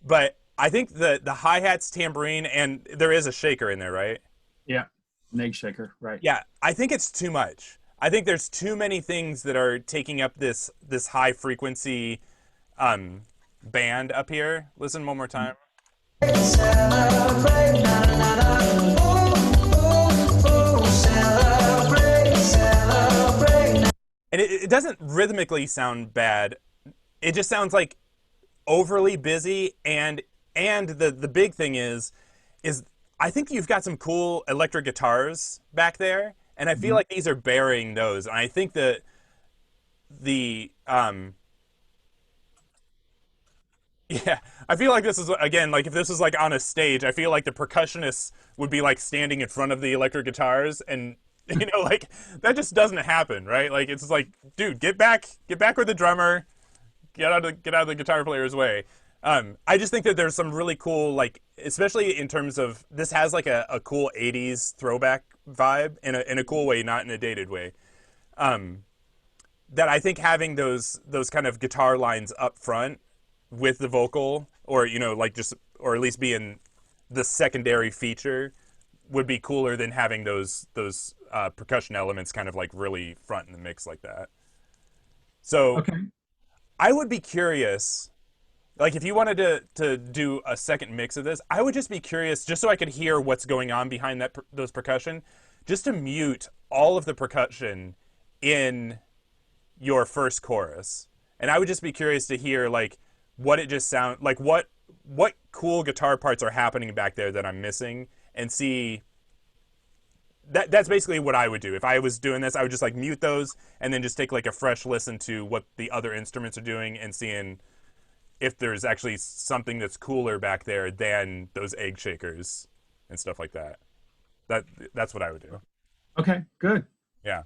but I think the hi-hats, tambourine, and there is a shaker in there, right? Yeah. An egg shaker, right? Yeah, I think it's too much. I think there's too many things that are taking up this high frequency band up here. Listen one more time. Celebrate, na na na. Ooh, ooh, ooh, celebrate, celebrate. And it doesn't rhythmically sound bad. It just sounds like overly busy, and the big thing is I think you've got some cool electric guitars back there, and I feel like these are burying those. And I think that the yeah, I feel like this is again like if this was like on a stage, I feel like the percussionists would be like standing in front of the electric guitars, and like that just doesn't happen, right? Like it's just like, dude, get back with the drummer, get out of the guitar player's way. I just think that there's some really cool, like, especially in terms of this has like a cool '80s throwback vibe in a cool way, not in a dated way. That I think having those kind of guitar lines up front with the vocal, or like just, or at least being the secondary feature, would be cooler than having those percussion elements kind of like really front in the mix like that. So Okay. I would be curious, like if you wanted to do a second mix of this, I would just be curious, just so I could hear what's going on behind those percussion, just to mute all of the percussion in your first chorus, and I would just be curious to hear like what it just sound like, what cool guitar parts are happening back there that I'm missing, and see. That's basically what I would do if I was doing this. I would just like mute those and then just take like a fresh listen to what the other instruments are doing and seeing if there's actually something that's cooler back there than those egg shakers and stuff like that. That's what I would do. Okay. Good. Yeah.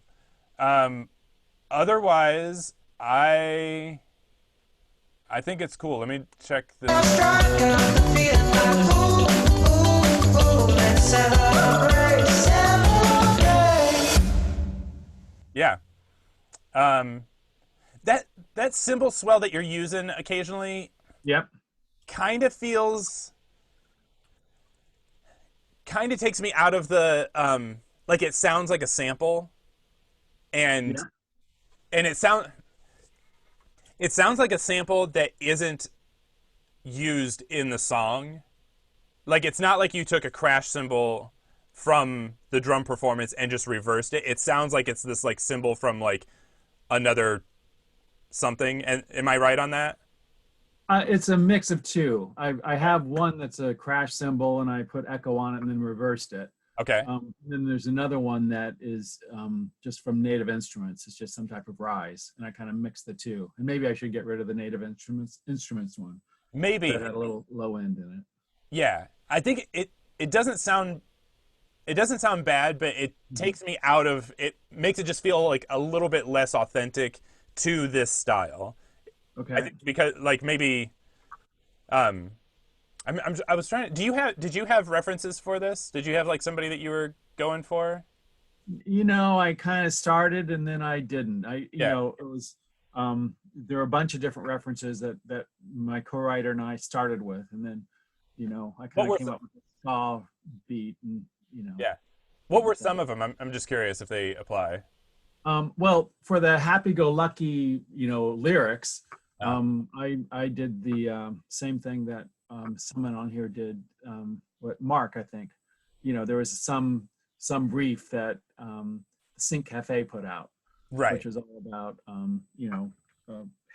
Otherwise, I think it's cool. Let me check this. Strike up the feeling like ooh, ooh, ooh, let's celebrate, celebrate. Yeah. That cymbal swell that you're using occasionally Yep. kind of takes me out of the like it sounds like a sample, and Yeah. and it sounds like a sample that isn't used in the song. Like it's not like you took a crash cymbal from the drum performance and just reversed it. It sounds like it's this like cymbal from like another something. And am I right on that? It's a mix of two. I have one that's a crash cymbal, and I put echo on it and then reversed it. Okay. Then there's another one that is just from Native Instruments. It's just some type of rise, and I kind of mix the two. And maybe I should get rid of the Native Instruments one. Maybe. That had a little low end in it. Yeah. I think it doesn't sound bad, but it takes me out of it, makes it just feel like a little bit less authentic to this style. Okay. I think because like maybe I was trying to, did you have references for this? Did you have like somebody that you were going for? I kind of started and then I didn't. Yeah. It was there were a bunch of different references that my co-writer and I started with, and then I What kind were of came up with a ska beat, and Yeah. What were some of them? I'm just curious if they apply. well, for the happy-go-lucky lyrics, I did the same thing that someone on here did. What Mark, I think, there was some brief that Sync Cafe put out, Right. which was all about a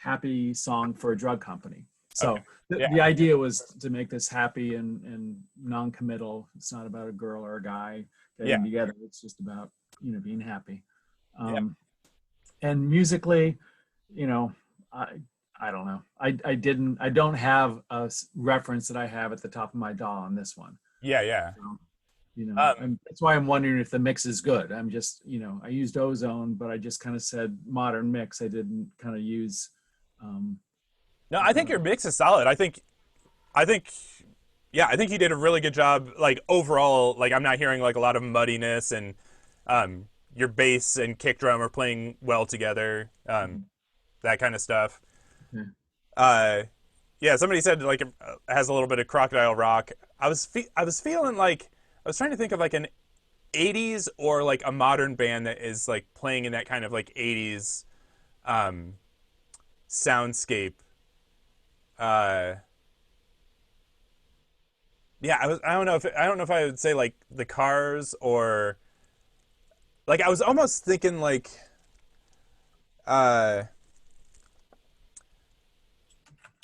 happy song for a drug company. So Okay. Yeah. the idea was to make this happy and non-committal. It's not about a girl or a guy getting Yeah. together. It's just about being happy. Yeah. And musically, I don't know. I don't have a reference that I have at the top of my DAW on this one. Yeah. You know, and that's why I'm wondering if the mix is good. I'm just, I used ozone, but I just kind of said modern mix. I didn't kind of use. No, I think your mix is solid. I think, yeah, I think you did a really good job. Like overall, like I'm not hearing like a lot of muddiness, and your bass and kick drum are playing well together. That kind of stuff. Yeah. Yeah, somebody said like it has a little bit of crocodile rock. I was feeling like I was trying to think of like an 80s or like a modern band that is like playing in that kind of like 80s soundscape. Yeah, I don't know if I would say like the Cars, or like I was almost thinking like uh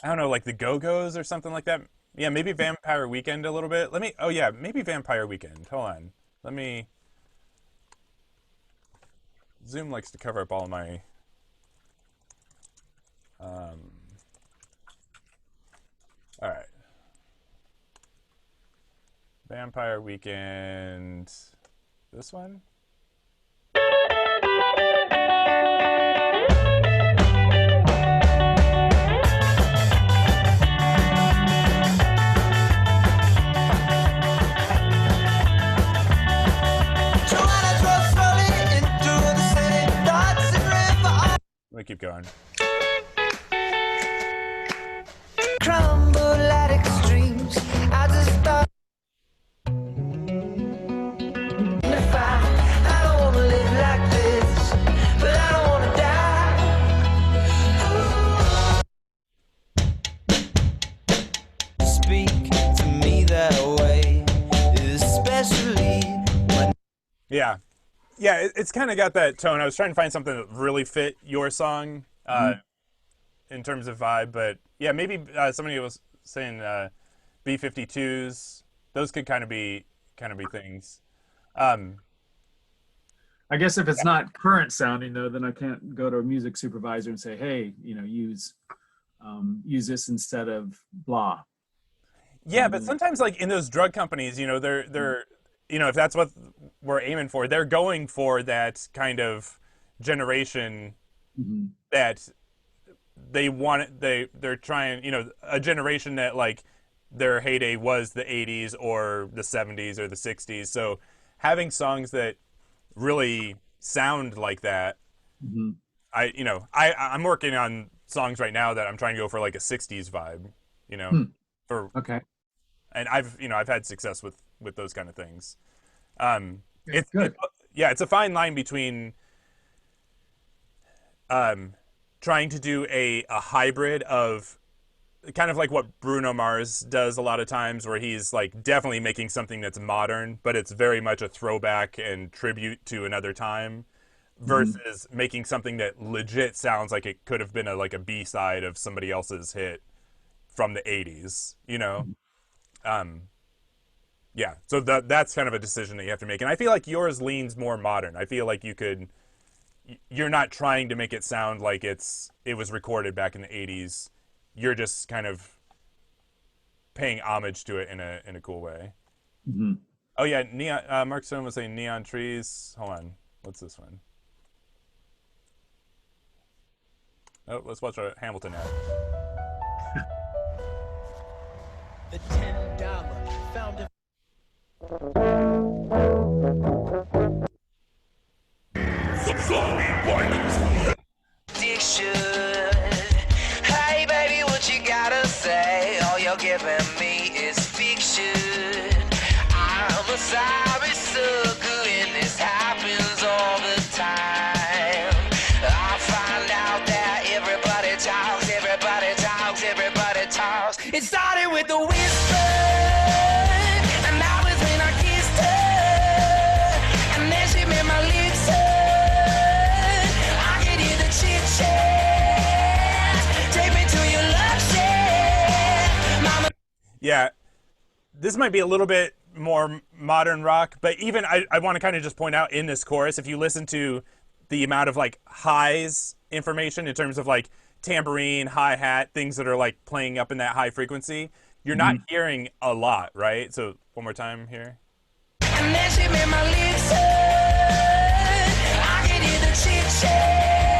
I don't know, like the Go-Go's or something like that. Yeah, maybe Vampire Weekend a little bit. Oh yeah, maybe Vampire Weekend. Hold on. Let me, Zoom likes to cover up all of my, all right. Vampire Weekend, this one? Let me keep going. Crumble at extremes. I just thought I don't wanna live like this, but I don't wanna die. Speak to me that way, especially when. Yeah. Yeah, it's kind of got that tone. I was trying to find something that really fit your song in terms of vibe, but yeah, maybe somebody was saying B-52s. Those could kind of be things. I guess if it's not current sounding though, then I can't go to a music supervisor and say, hey, use this instead of blah. Yeah, but sometimes like in those drug companies, they're if that's what we're aiming for, they're going for that kind of generation that they want it, they're trying, a generation that like their heyday was the 80s or the 70s or the 60s. So having songs that really sound like that, I'm working on songs right now that I'm trying to go for like a 60s vibe, for Okay. and I've had success with those kind of things. It's good. It's a fine line between trying to do a hybrid of kind of like what Bruno Mars does a lot of times, where he's like definitely making something that's modern, but it's very much a throwback and tribute to another time, versus making something that legit sounds like it could have been like a B-side of somebody else's hit from the 80s, yeah, so that's kind of a decision that you have to make. And I feel like yours leans more modern. I feel like you're not trying to make it sound like it was recorded back in the 80s. You're just kind of paying homage to it in a cool way. Oh yeah, neon. Mark Stone was saying Neon Trees. Hold on, what's this one? Oh, let's watch a Hamilton ad. The $10 found a Addiction. Hey baby, what you gotta say? All you're giving me is fiction. I'm a sorry sucker and this happens all the time. I find out that everybody talks, everybody talks, everybody talks. It started with a whisper, and that was when I kissed her, and then she made my lips hurt. I could hear the chit chat. Take me to your love shack, mama. Yeah, this might be a little bit more modern rock, but even I want to kind of just point out in this chorus, if you listen to the amount of like highs information in terms of like tambourine, hi-hat, things that are like playing up in that high frequency, you're not hearing a lot, right? So one more time here. And then she made my lips hurt. I can hear the chit-chat.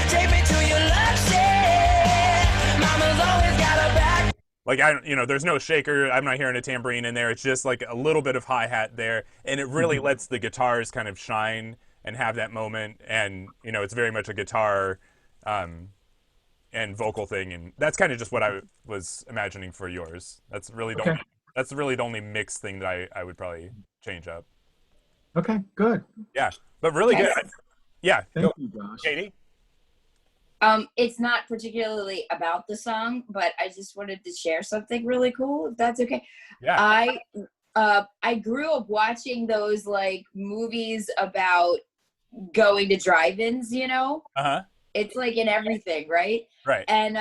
Take me to your love shack. Mama's always got a back. Like, there's no shaker. I'm not hearing a tambourine in there. It's just like a little bit of hi-hat there, and it really lets the guitars kind of shine and have that moment. And it's very much a guitar and vocal thing, and that's kind of just what I was imagining for yours. That's really the only mix thing that I would probably change up. Okay, good. Yeah, but really good. Yeah, Thank you, Josh. Katie. It's not particularly about the song, but I just wanted to share something really cool, if that's okay. Yeah. I grew up watching those like movies about going to drive-ins, Uh-huh. It's like in everything, right? Right. And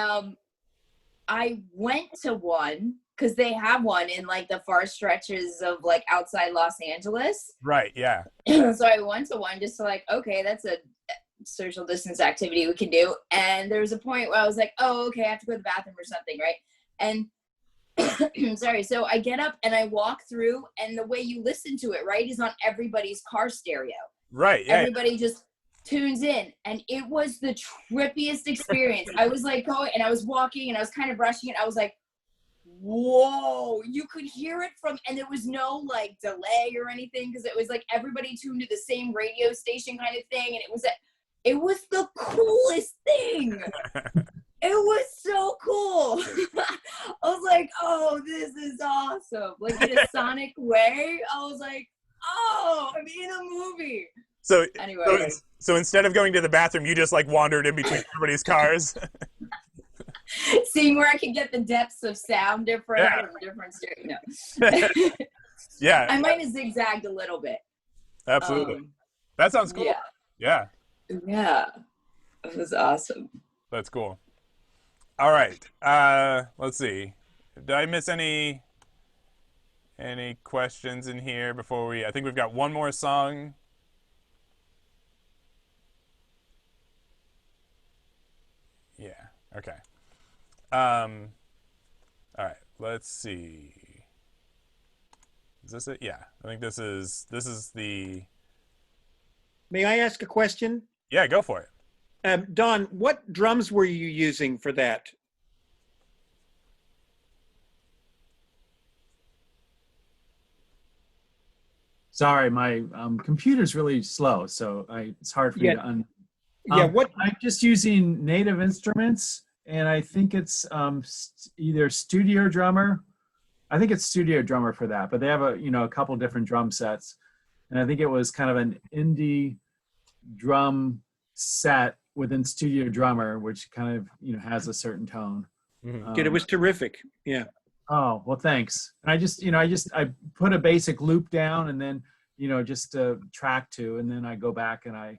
I went to one because they have one in like the far stretches of like outside Los Angeles. Right, yeah. So I went to one just to like, okay, that's a social distance activity we can do. And there was a point where I was like, oh, okay, I have to go to the bathroom or something, right? And sorry, so I get up and I walk through, and the way you listen to it, right, is on everybody's car stereo. Right, yeah. Everybody just tunes in, and it was the trippiest experience. I was like going, and I was walking, and I was kind of brushing it. I was like, whoa, you could hear it from, and there was no like delay or anything, because it was like everybody tuned to the same radio station kind of thing, and it was the coolest thing. It was so cool. I was like, oh, this is awesome. Like in a sonic way, I was like, oh, I'm in a movie. So anyway, so instead of going to the bathroom, you just like wandered in between everybody's cars. seeing where I could get the depths of sound different, Yeah. from different stereo. No. Yeah. I might have zigzagged a little bit. Absolutely. That sounds cool. Yeah. Yeah. Yeah. It was awesome. That's cool. All right. Let's see. Did I miss any questions in here before I think we've got one more song. Yeah. Okay. All right. Let's see. Is this it? Yeah. I think this is the. May I ask a question? Yeah, go for it. Don, what drums were you using for that? Sorry, my computer's really slow, so it's hard for me to I'm just using native instruments, and I think it's either Studio Drummer. I think it's Studio Drummer for that, but they have a couple different drum sets, and I think it was kind of an indie drum set within Studio Drummer, which kind of has a certain tone. It was terrific. Yeah. Oh, well, thanks. And I put a basic loop down, and then, just a track to, and then I go back and I,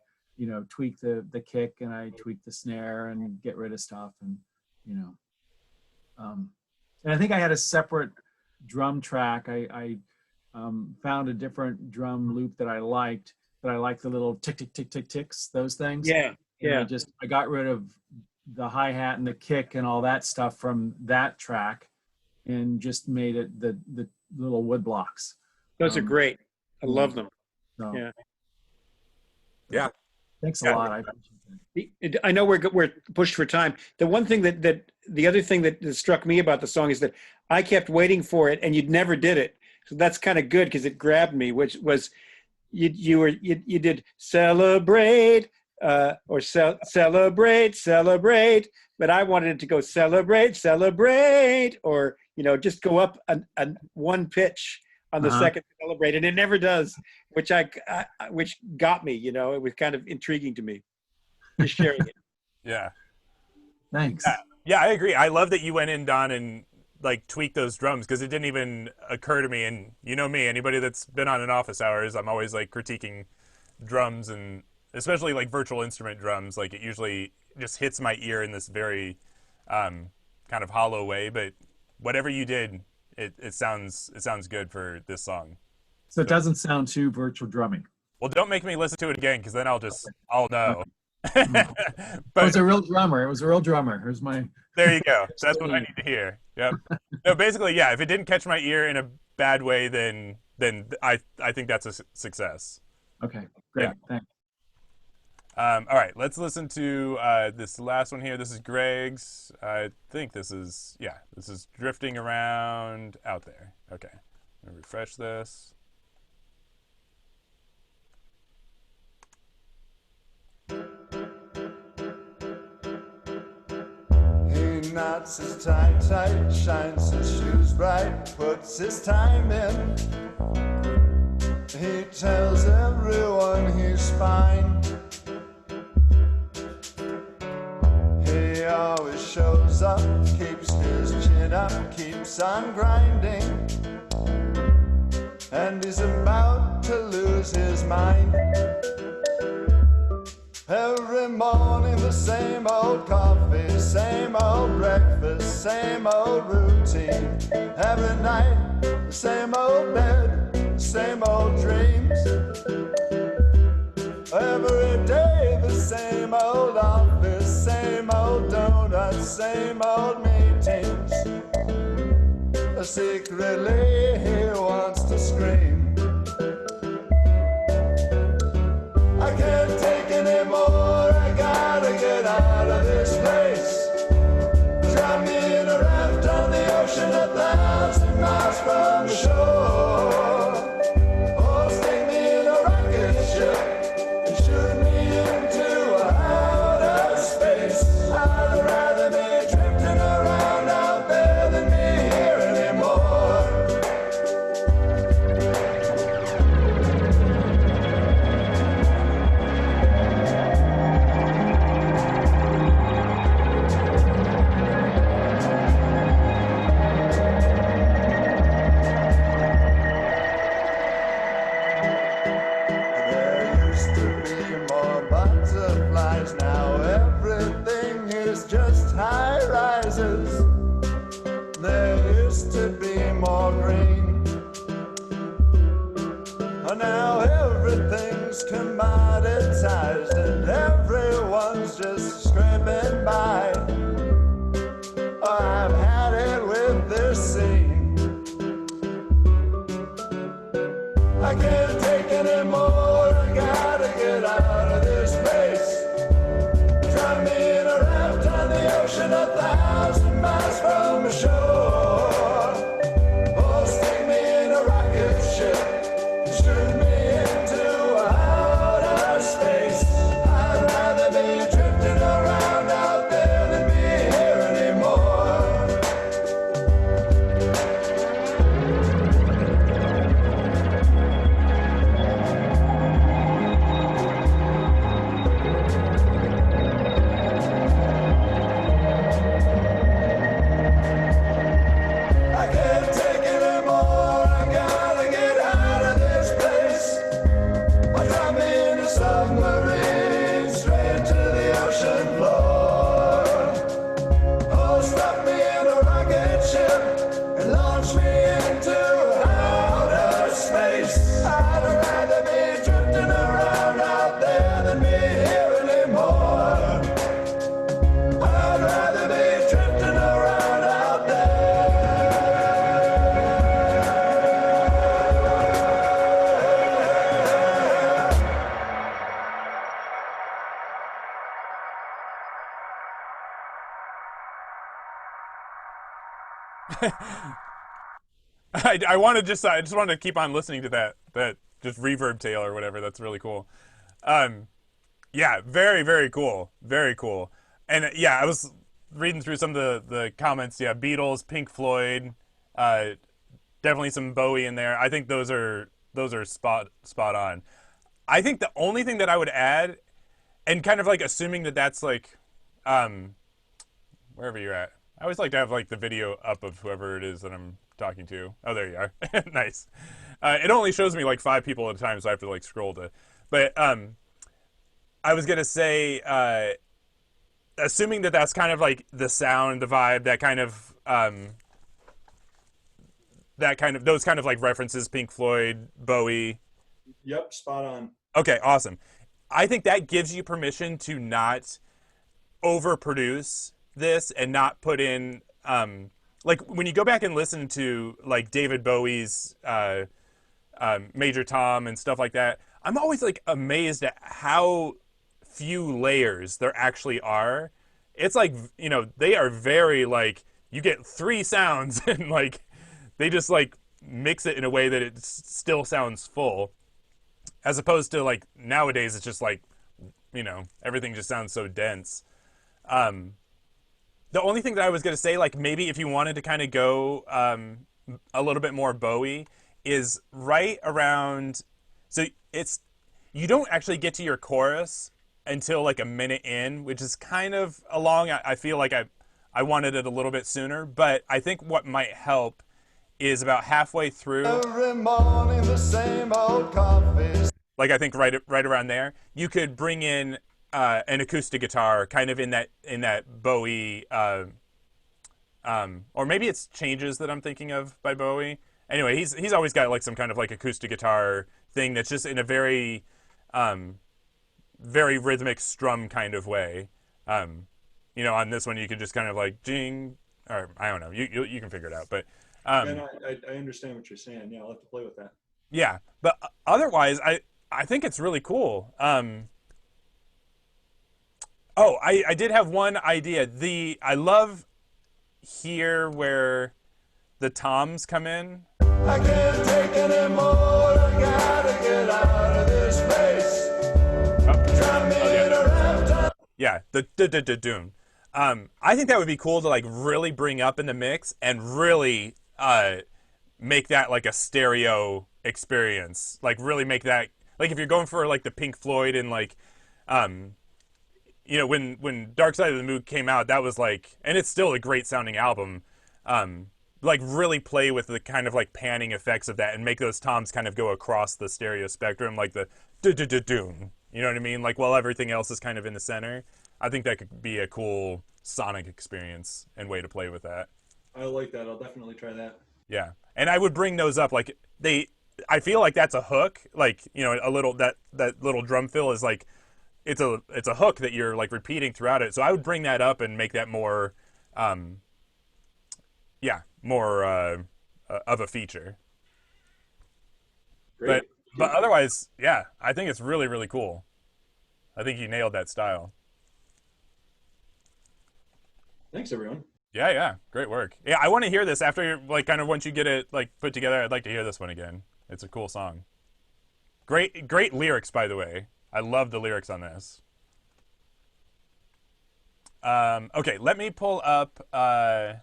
tweak the kick, and I tweak the snare and get rid of stuff. And, and I think I had a separate drum track. I found a different drum loop that I liked the little tick, tick, tick, tick, ticks, those things. Yeah. Yeah. And I got rid of the hi-hat and the kick and all that stuff from that track, and just made it the little wood blocks. Those are great. I love them. So, Yeah. Thanks a lot. I appreciate it. I know we're pushed for time. The one thing the other thing that struck me about the song is that I kept waiting for it, and you never did it. So that's kind of good, because it grabbed me, which was you did celebrate or celebrate, but I wanted it to go celebrate, or just go up one pitch on the second celebrate, and it never does, which which got me. It was kind of intriguing to me. Just sharing it. Yeah. Thanks. Yeah, I agree. I love that you went in, Don, and like tweak those drums, because it didn't even occur to me. And me, anybody that's been on an office hours, I'm always like critiquing drums, and especially like virtual instrument drums. Like, it usually just hits my ear in this very kind of hollow way. But whatever you did, it sounds good for this song. So it doesn't sound too virtual drumming. Well, don't make me listen to it again, because then I'll know. But it was a real drummer. Here's my. There you go. That's what I need to hear. Yep. No, basically, yeah. If it didn't catch my ear in a bad way, then then I think that's a success. Okay, great. Yeah. Thanks. All right, let's listen to this last one here. This is Greg's. I think this is Drifting Around Out There. Okay, let me refresh this. He knots his tie tight, shines his shoes bright, puts his time in. He tells everyone he's fine. He always shows up, keeps his chin up, keeps on grinding. And he's about to lose his mind. Every morning the same old coffee, same old breakfast, same old routine. Every night the same old bed, the same old dreams. Every day the same old office, same old donuts, same old meetings. Secretly he wants to scream. I can't take anymore, I gotta get out of this place. Drop me in a raft on the ocean 1,000 miles from the shore. Or stick me in a rocket ship and shoot me into outer space. I'd rather be drifting around out there than be here anymore. There used to be more butterflies, now everything is just high rises. There used to be more green, now everything's commoditized and everyone's just scraping by. I've had it with this scene. I can't take anymore, I gotta get out of this place. Drown me in a raft on the ocean 1,000 miles from the shore. Or stick me in a rocket ship, shoot me into outer space. I'd rather be drifting around out there than be here anymore. I can't take it anymore, I gotta get out of this place. Drop me in a submarine, straight to the ocean floor. Or stop me in a rocket ship and launch me into outer space. I'd rather be drifting around out there than be here anymore. I'd rather be drifting around out there. I just wanted to keep on listening to that just reverb tail or whatever. That's really cool. Yeah, very, very cool. Very cool. And yeah, I was reading through some of the comments. Yeah, Beatles, Pink Floyd, definitely some Bowie in there. I think those are spot on. I think the only thing that I would add, and kind of like assuming that that's like, wherever you're at. I always like to have like the video up of whoever it is that I'm talking to. Oh, there you are. Nice. It only shows me like 5 people at a time, so I have to like scroll to. But I was gonna say, assuming that that's kind of like the sound, the vibe, those kind of like references, Pink Floyd, Bowie. Yep, spot on. Okay, awesome. I think that gives you permission to not overproduce this and not put in like when you go back and listen to like David Bowie's major tom and stuff like that, I'm always like amazed at how few layers there actually are. It's like, you know, they are very like, you get 3 sounds and like they just like mix it in a way that it still sounds full, as opposed to like nowadays it's just like, you know, everything just sounds so dense. The only thing that I was going to say, like maybe if you wanted to kind of go a little bit more Bowie, is right around, so it's, you don't actually get to your chorus until like a minute in, which is kind of a long, I feel like I wanted it a little bit sooner, but I think what might help is about halfway through. Every morning the same old coffee. Like I think right around there, you could bring in an acoustic guitar, kind of in that Bowie, or maybe it's Changes that I'm thinking of by Bowie. Anyway, he's always got like some kind of like acoustic guitar thing that's just in a very, very rhythmic strum kind of way. You know, on this one you could just kind of like jing, or I don't know, you can figure it out, but. And I understand what you're saying. Yeah, I'll have to play with that. Yeah, but otherwise, I think it's really cool. Oh, I did have one idea. I love here where the toms come in. I can't take anymore. I gotta get out of this place. Drown me in a reptile. Yeah, the doom. I think that would be cool to like really bring up in the mix and really make that like a stereo experience. Like really make that, like if you're going for like the Pink Floyd and like you know, when Dark Side of the Moon came out, that was like, and it's still a great sounding album. Like really play with the kind of like panning effects of that and make those toms kind of go across the stereo spectrum, like the doom. You know what I mean? Like while everything else is kind of in the center. I think that could be a cool sonic experience and way to play with that. I like that. I'll definitely try that. Yeah, and I would bring those up. Like I feel like that's a hook. Like, you know, a little that little drum fill is like, it's a hook that you're like repeating throughout it. So I would bring that up and make that more, more of a feature. Great. But otherwise, yeah, I think it's really, really cool. I think you nailed that style. Thanks, everyone. Yeah, great work. Yeah, I want to hear this after, like, kind of once you get it like put together. I'd like to hear this one again. It's a cool song. Great lyrics, by the way. I love the lyrics on this. Okay, let me pull up. Yeah,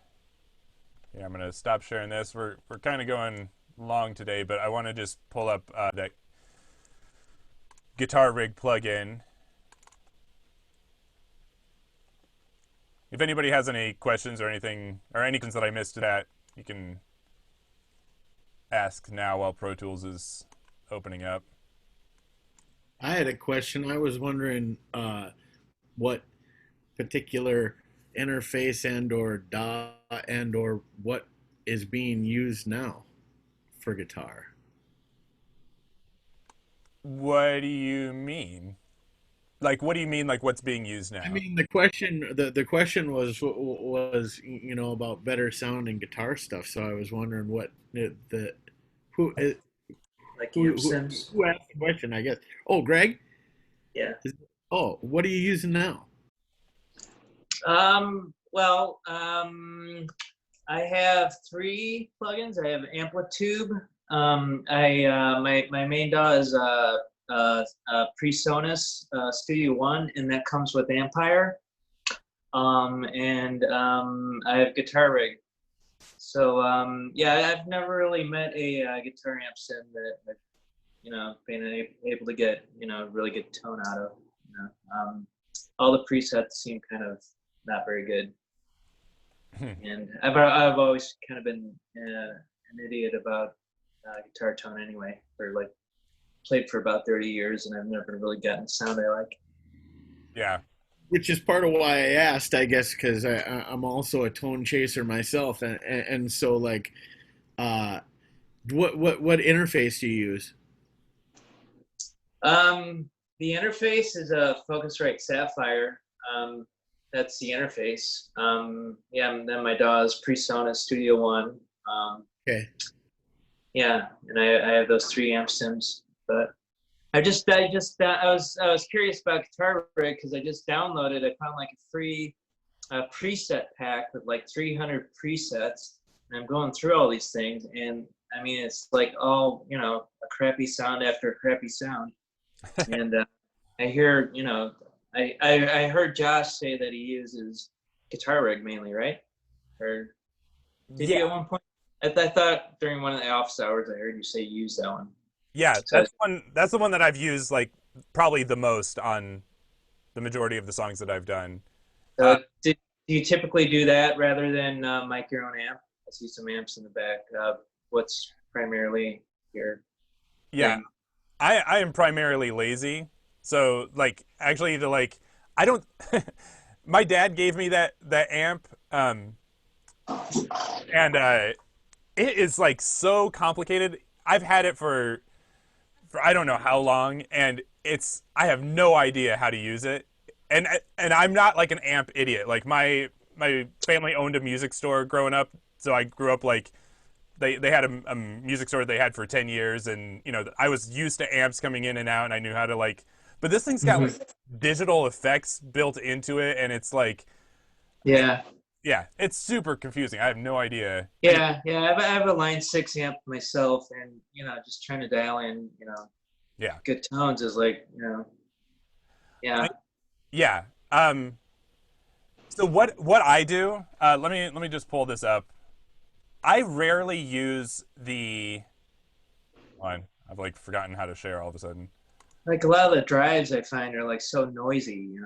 I'm gonna stop sharing this. We're kind of going long today, but I want to just pull up that Guitar Rig plugin. If anybody has any questions or anything, or any questions that I missed to that, you can ask now while Pro Tools is opening up. I had a question. I was wondering what particular interface and or DAW and or what is being used now for guitar. What do you mean? Like, what do you mean? Like, what's being used now? I mean, the question was you know, about better sounding guitar stuff. So I was wondering what who Like who amp sims. who asked the question, I guess. Oh, Greg? Yeah. Oh, what are you using now? Well, I have 3 plugins. I have Amplitude. My main DAW is PreSonus Studio One, and that comes with Empire. And I have Guitar Rig. So yeah, I've never really met a guitar amp sim that you know, been able to get, you know, really good tone out of. You know, all the presets seem kind of not very good. And I've always kind of been an idiot about guitar tone anyway. For like, played for about 30 years, and I've never really gotten the sound I like. Yeah. Which is part of why I asked, I guess, because I'm also a tone chaser myself, and so like, what interface do you use? The interface is a Focusrite Sapphire. That's the interface. Yeah, and then my DAW is PreSonus Studio One. Okay. yeah, and I have those 3 amp sims, but I was curious about Guitar Rig because I just downloaded. I found like a free preset pack with like 300 presets, and I'm going through all these things, and I mean it's like all a crappy sound after a crappy sound, and I hear I heard Josh say that he uses Guitar Rig mainly, right? Or did you Yeah, at one point? I thought during one of the office hours I heard you say use that one. yeah, So that's the one that I've used like probably the most on the majority of the songs that I've done. Uh, do you typically do that rather than mic your own amp? I see some amps in the back. What's primarily your yeah, thing? I am primarily lazy, so like actually to like I don't. My dad gave me that amp, and it is like so complicated. I've had it for I don't know how long, and I have no idea how to use it, and I'm not like an amp idiot. Like my family owned a music store growing up, so I grew up like they had a music store they had for 10 years, and I was used to amps coming in and out, and I knew how to like. But this thing's got like digital effects built into it, and it's like, Yeah, yeah, it's super confusing. I have no idea. yeah. I have a Line 6 amp myself, and just trying to dial in, Yeah, good tones is like, yeah. yeah. So what I do? Let me just pull this up. I rarely use the. Hold on, I've like forgotten how to share all of a sudden. Like a lot of the drives I find are like so noisy,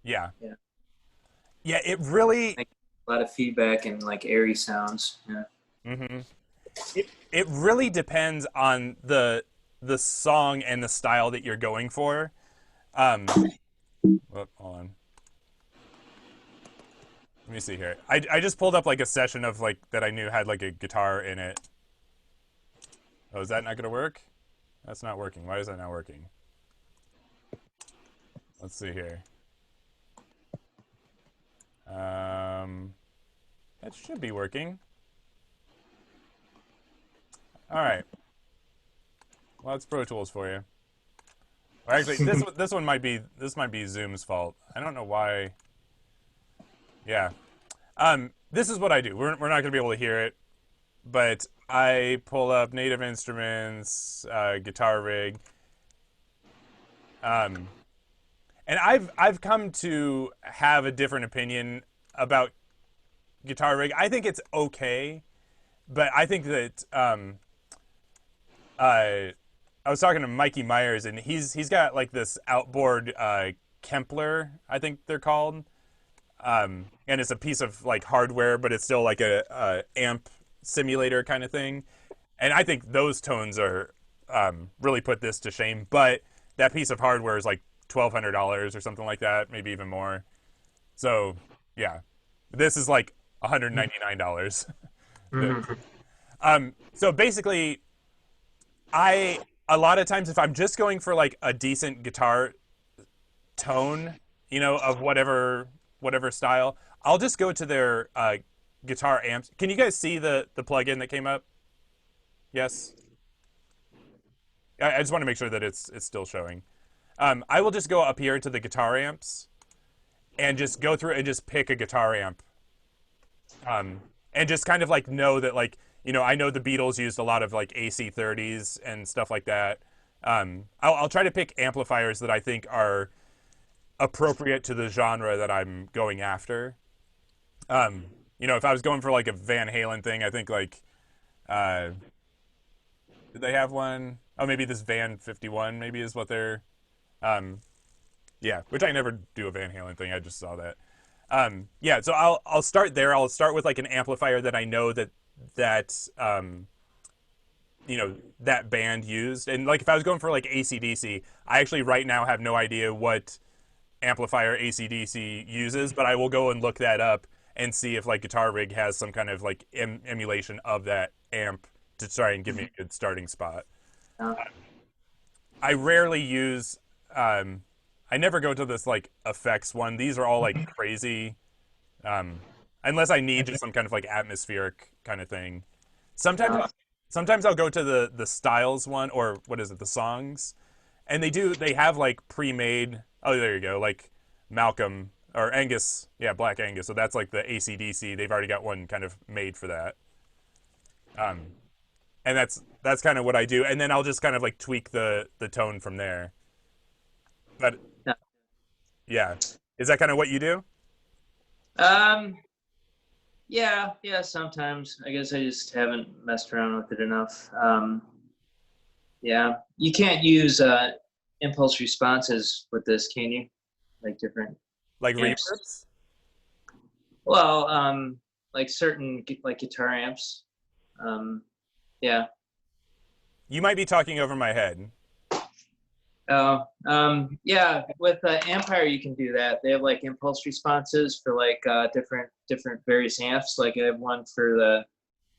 Yeah, yeah, yeah. It really. like a lot of feedback and like airy sounds. Yeah. hmm it really depends on the song and the style that you're going for. Hold on. Let me see here. I just pulled up like a session of like that I knew had like a guitar in it. Oh, is that not gonna work? That's not working. Why is that not working? Let's see here. That should be working. All right. Well, that's Pro Tools for you. Or actually, this one might be Zoom's fault. I don't know why. Yeah. This is what I do. We're not going to be able to hear it, but I pull up Native Instruments, Guitar Rig, and I've come to have a different opinion about Guitar Rig. I think it's okay, but I think that I was talking to Mikey Myers, and he's got like this outboard Kempler, I think they're called. And it's a piece of like hardware, but it's still like a amp simulator kind of thing. And I think those tones are really put this to shame. But that piece of hardware is like $1,200 or something like that, maybe even more. So yeah, this is like $199. So basically, a lot of times if I'm just going for like a decent guitar tone, of whatever style, I'll just go to their guitar amps. Can you guys see the plugin that came up? Yes. I just want to make sure that it's still showing. I will just go up here to the guitar amps and just go through and just pick a guitar amp. And just kind of like know that like, I know the Beatles used a lot of like AC30s and stuff like that. I'll try to pick amplifiers that I think are appropriate to the genre that I'm going after. If I was going for like a Van Halen thing, I think like, did they have one? Oh, maybe this Van 51 maybe is what they're, yeah, which I never do a Van Halen thing. I just saw that. Yeah, so I'll start there. I'll start with like an amplifier that I know that that band used. And like if I was going for like AC/DC, I actually right now have no idea what amplifier AC/DC uses, but I will go and look that up and see if like Guitar Rig has some kind of like emulation of that amp to try and give me a good starting spot. I rarely use I never go to this like effects one. These are all like crazy, unless I need just some kind of like atmospheric kind of thing. Sometimes sometimes I'll go to the styles one, or what is it, the songs, and they have like pre-made. Oh, there you go, like Malcolm or Angus, yeah, Black Angus. So that's like the AC/DC. They've already got one kind of made for that. And that's kind of what I do, and then I'll just kind of like tweak the tone from there. But Yeah. yeah, is that kind of what you do? Um, yeah, sometimes. I guess I just haven't messed around with it enough. Yeah, you can't use impulse responses with this, can you? Like different Like amps. reverbs? Well, like certain like guitar amps. Yeah. You might be talking over my head. Oh, yeah. With Empire, you can do that. They have like impulse responses for like different various amps. Like I have one for the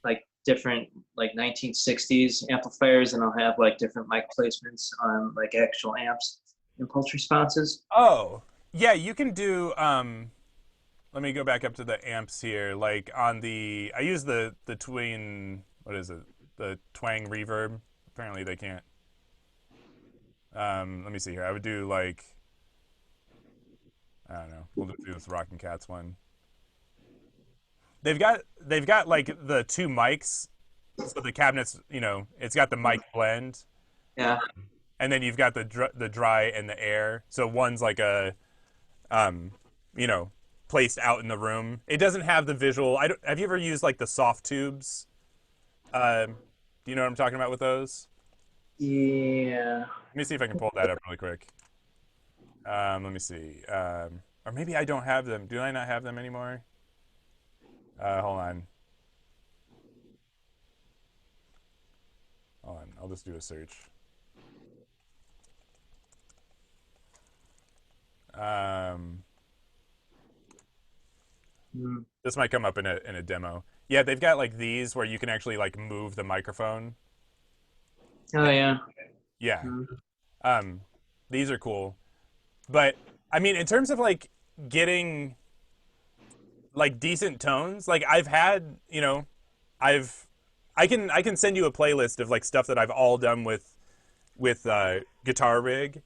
like different like 1960s amplifiers, and I'll have like different mic placements on like actual amps. Impulse responses. Oh, yeah, you can do. Let me go back up to the amps here. Like on I use the Twin. What is it? The Twang Reverb. Apparently they can't. Let me see here. I would do like, I don't know. We'll just do this Rockin' Cats one. They've got like the two mics, so the cabinets, it's got the mic blend, Yeah. and then you've got the dry and the air. So one's like a, placed out in the room. It doesn't have the visual. Have you ever used like the soft tubes? Do you know what I'm talking about with those? Yeah. Let me see if I can pull that up really quick. Let me see. Or maybe I don't have them. Do I not have them anymore? Hold on. Hold on. I'll just do a search. This might come up in a demo. Yeah, they've got like these where you can actually like move the microphone. Oh yeah. Yeah. These are cool. But I mean, in terms of like getting like decent tones, like I've had, I can send you a playlist of like stuff that I've all done with Guitar Rig,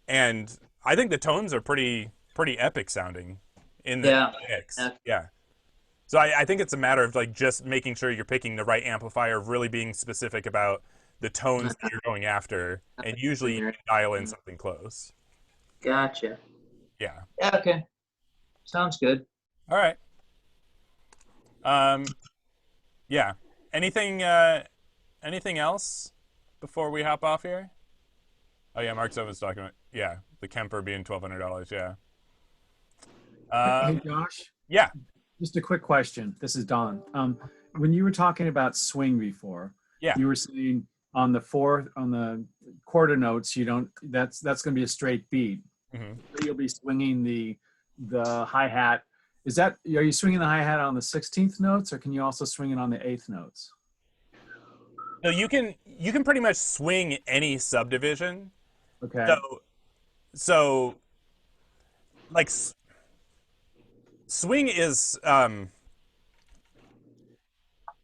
and I think the tones are pretty epic sounding in the mix. Yeah. So I think it's a matter of like just making sure you're picking the right amplifier, really being specific about the tones that you're going after, and usually you can dial in something close. Gotcha. Yeah. Yeah. Okay. Sounds good. All right. Yeah. Anything else before we hop off here? Oh yeah, Mark Sovin's talking about the Kemper being $1,200. Yeah. Hey Josh. Yeah. Just a quick question. This is Don. When you were talking about swing before, you were saying on the quarter notes, that's going to be a straight beat. Mm-hmm. You'll be swinging the hi-hat. Are you swinging the hi-hat on the 16th notes, or can you also swing it on the 8th notes? No, you can pretty much swing any subdivision. Okay. So like swing is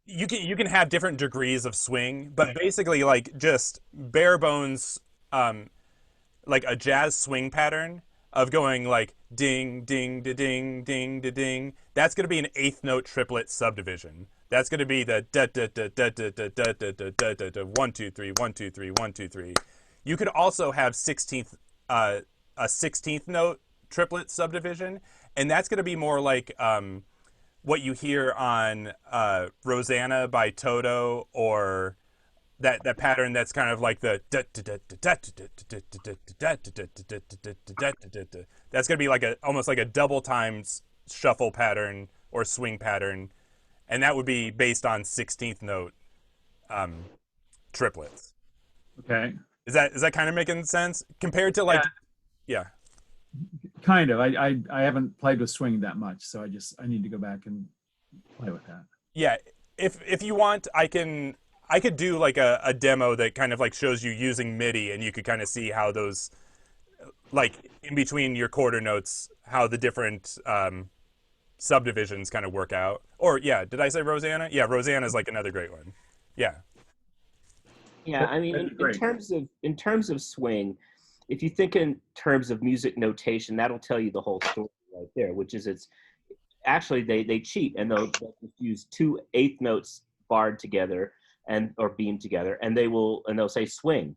you can have different degrees of swing, but basically like just bare bones like a jazz swing pattern of going like ding ding da ding ding da ding. That's going to be an 8th note triplet subdivision. That's going to be the da da da da da da da da da da da da 1 2 3 1 2 3 1 2 3. You could also have a 16th note triplet subdivision, and that's going to be more like what you hear on Rosanna by Toto, or that pattern that's kind of like the that's going to be like almost like a double times shuffle pattern or swing pattern, and that would be based on 16th note triplets. Okay. Is that kind of making sense compared to like Kind of. I haven't played with swing that much, so I need to go back and play with that. Yeah, if you want, I could do like a demo that kind of like shows you using MIDI, and you could kind of see how those, like in between your quarter notes, how the different subdivisions kind of work out. Or did I say Rosanna? Yeah, Rosanna is like another great one. Yeah. Yeah, I mean, That's in great. terms of swing, if you think in terms of music notation, that'll tell you the whole story right there. Which is, it's actually they cheat and they'll just use two eighth notes barred together and or beamed together, and they'll say swing,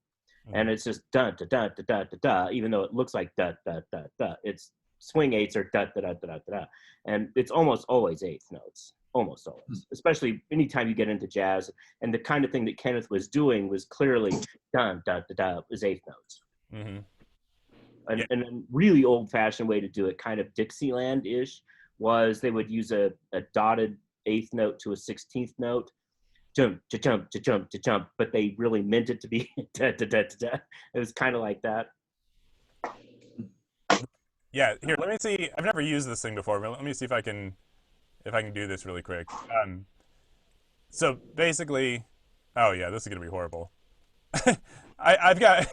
and it's just da da da da da da da, even though it looks like da da da da. It's swing eights or da da da da da da, and it's almost always eighth notes. Almost always, especially anytime you get into jazz, and the kind of thing that Kenneth was doing was clearly da da da da was eighth notes. Mm-hmm. And a really old-fashioned way to do it, kind of Dixieland-ish, was they would use a dotted eighth note to a 16th note, jump to jump to jump to jump, but they really meant it to be da da da da da. It was kind of like that. Yeah, here, let me see. I've never used this thing before, but let me see if I can do this really quick. So basically, oh yeah, this is gonna be horrible. I've got.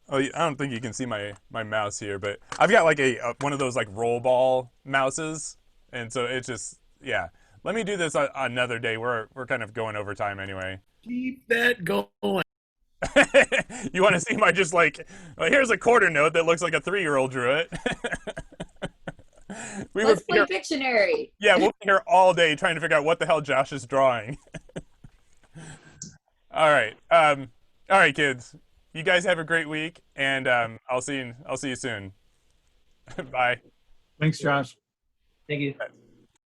Oh, I don't think you can see my mouse here, but I've got like a one of those like roll ball mouses, and so it's just, yeah. Let me do this another day. We're kind of going over time anyway. Keep that going. You want to see my just like, well, here's a quarter note that looks like a 3-year-old drew it. Let's play Pictionary. Yeah, we'll be here all day trying to figure out what the hell Josh is drawing. All right, kids. You guys have a great week, and I'll see you soon. Bye. Thanks, Josh. Thank you.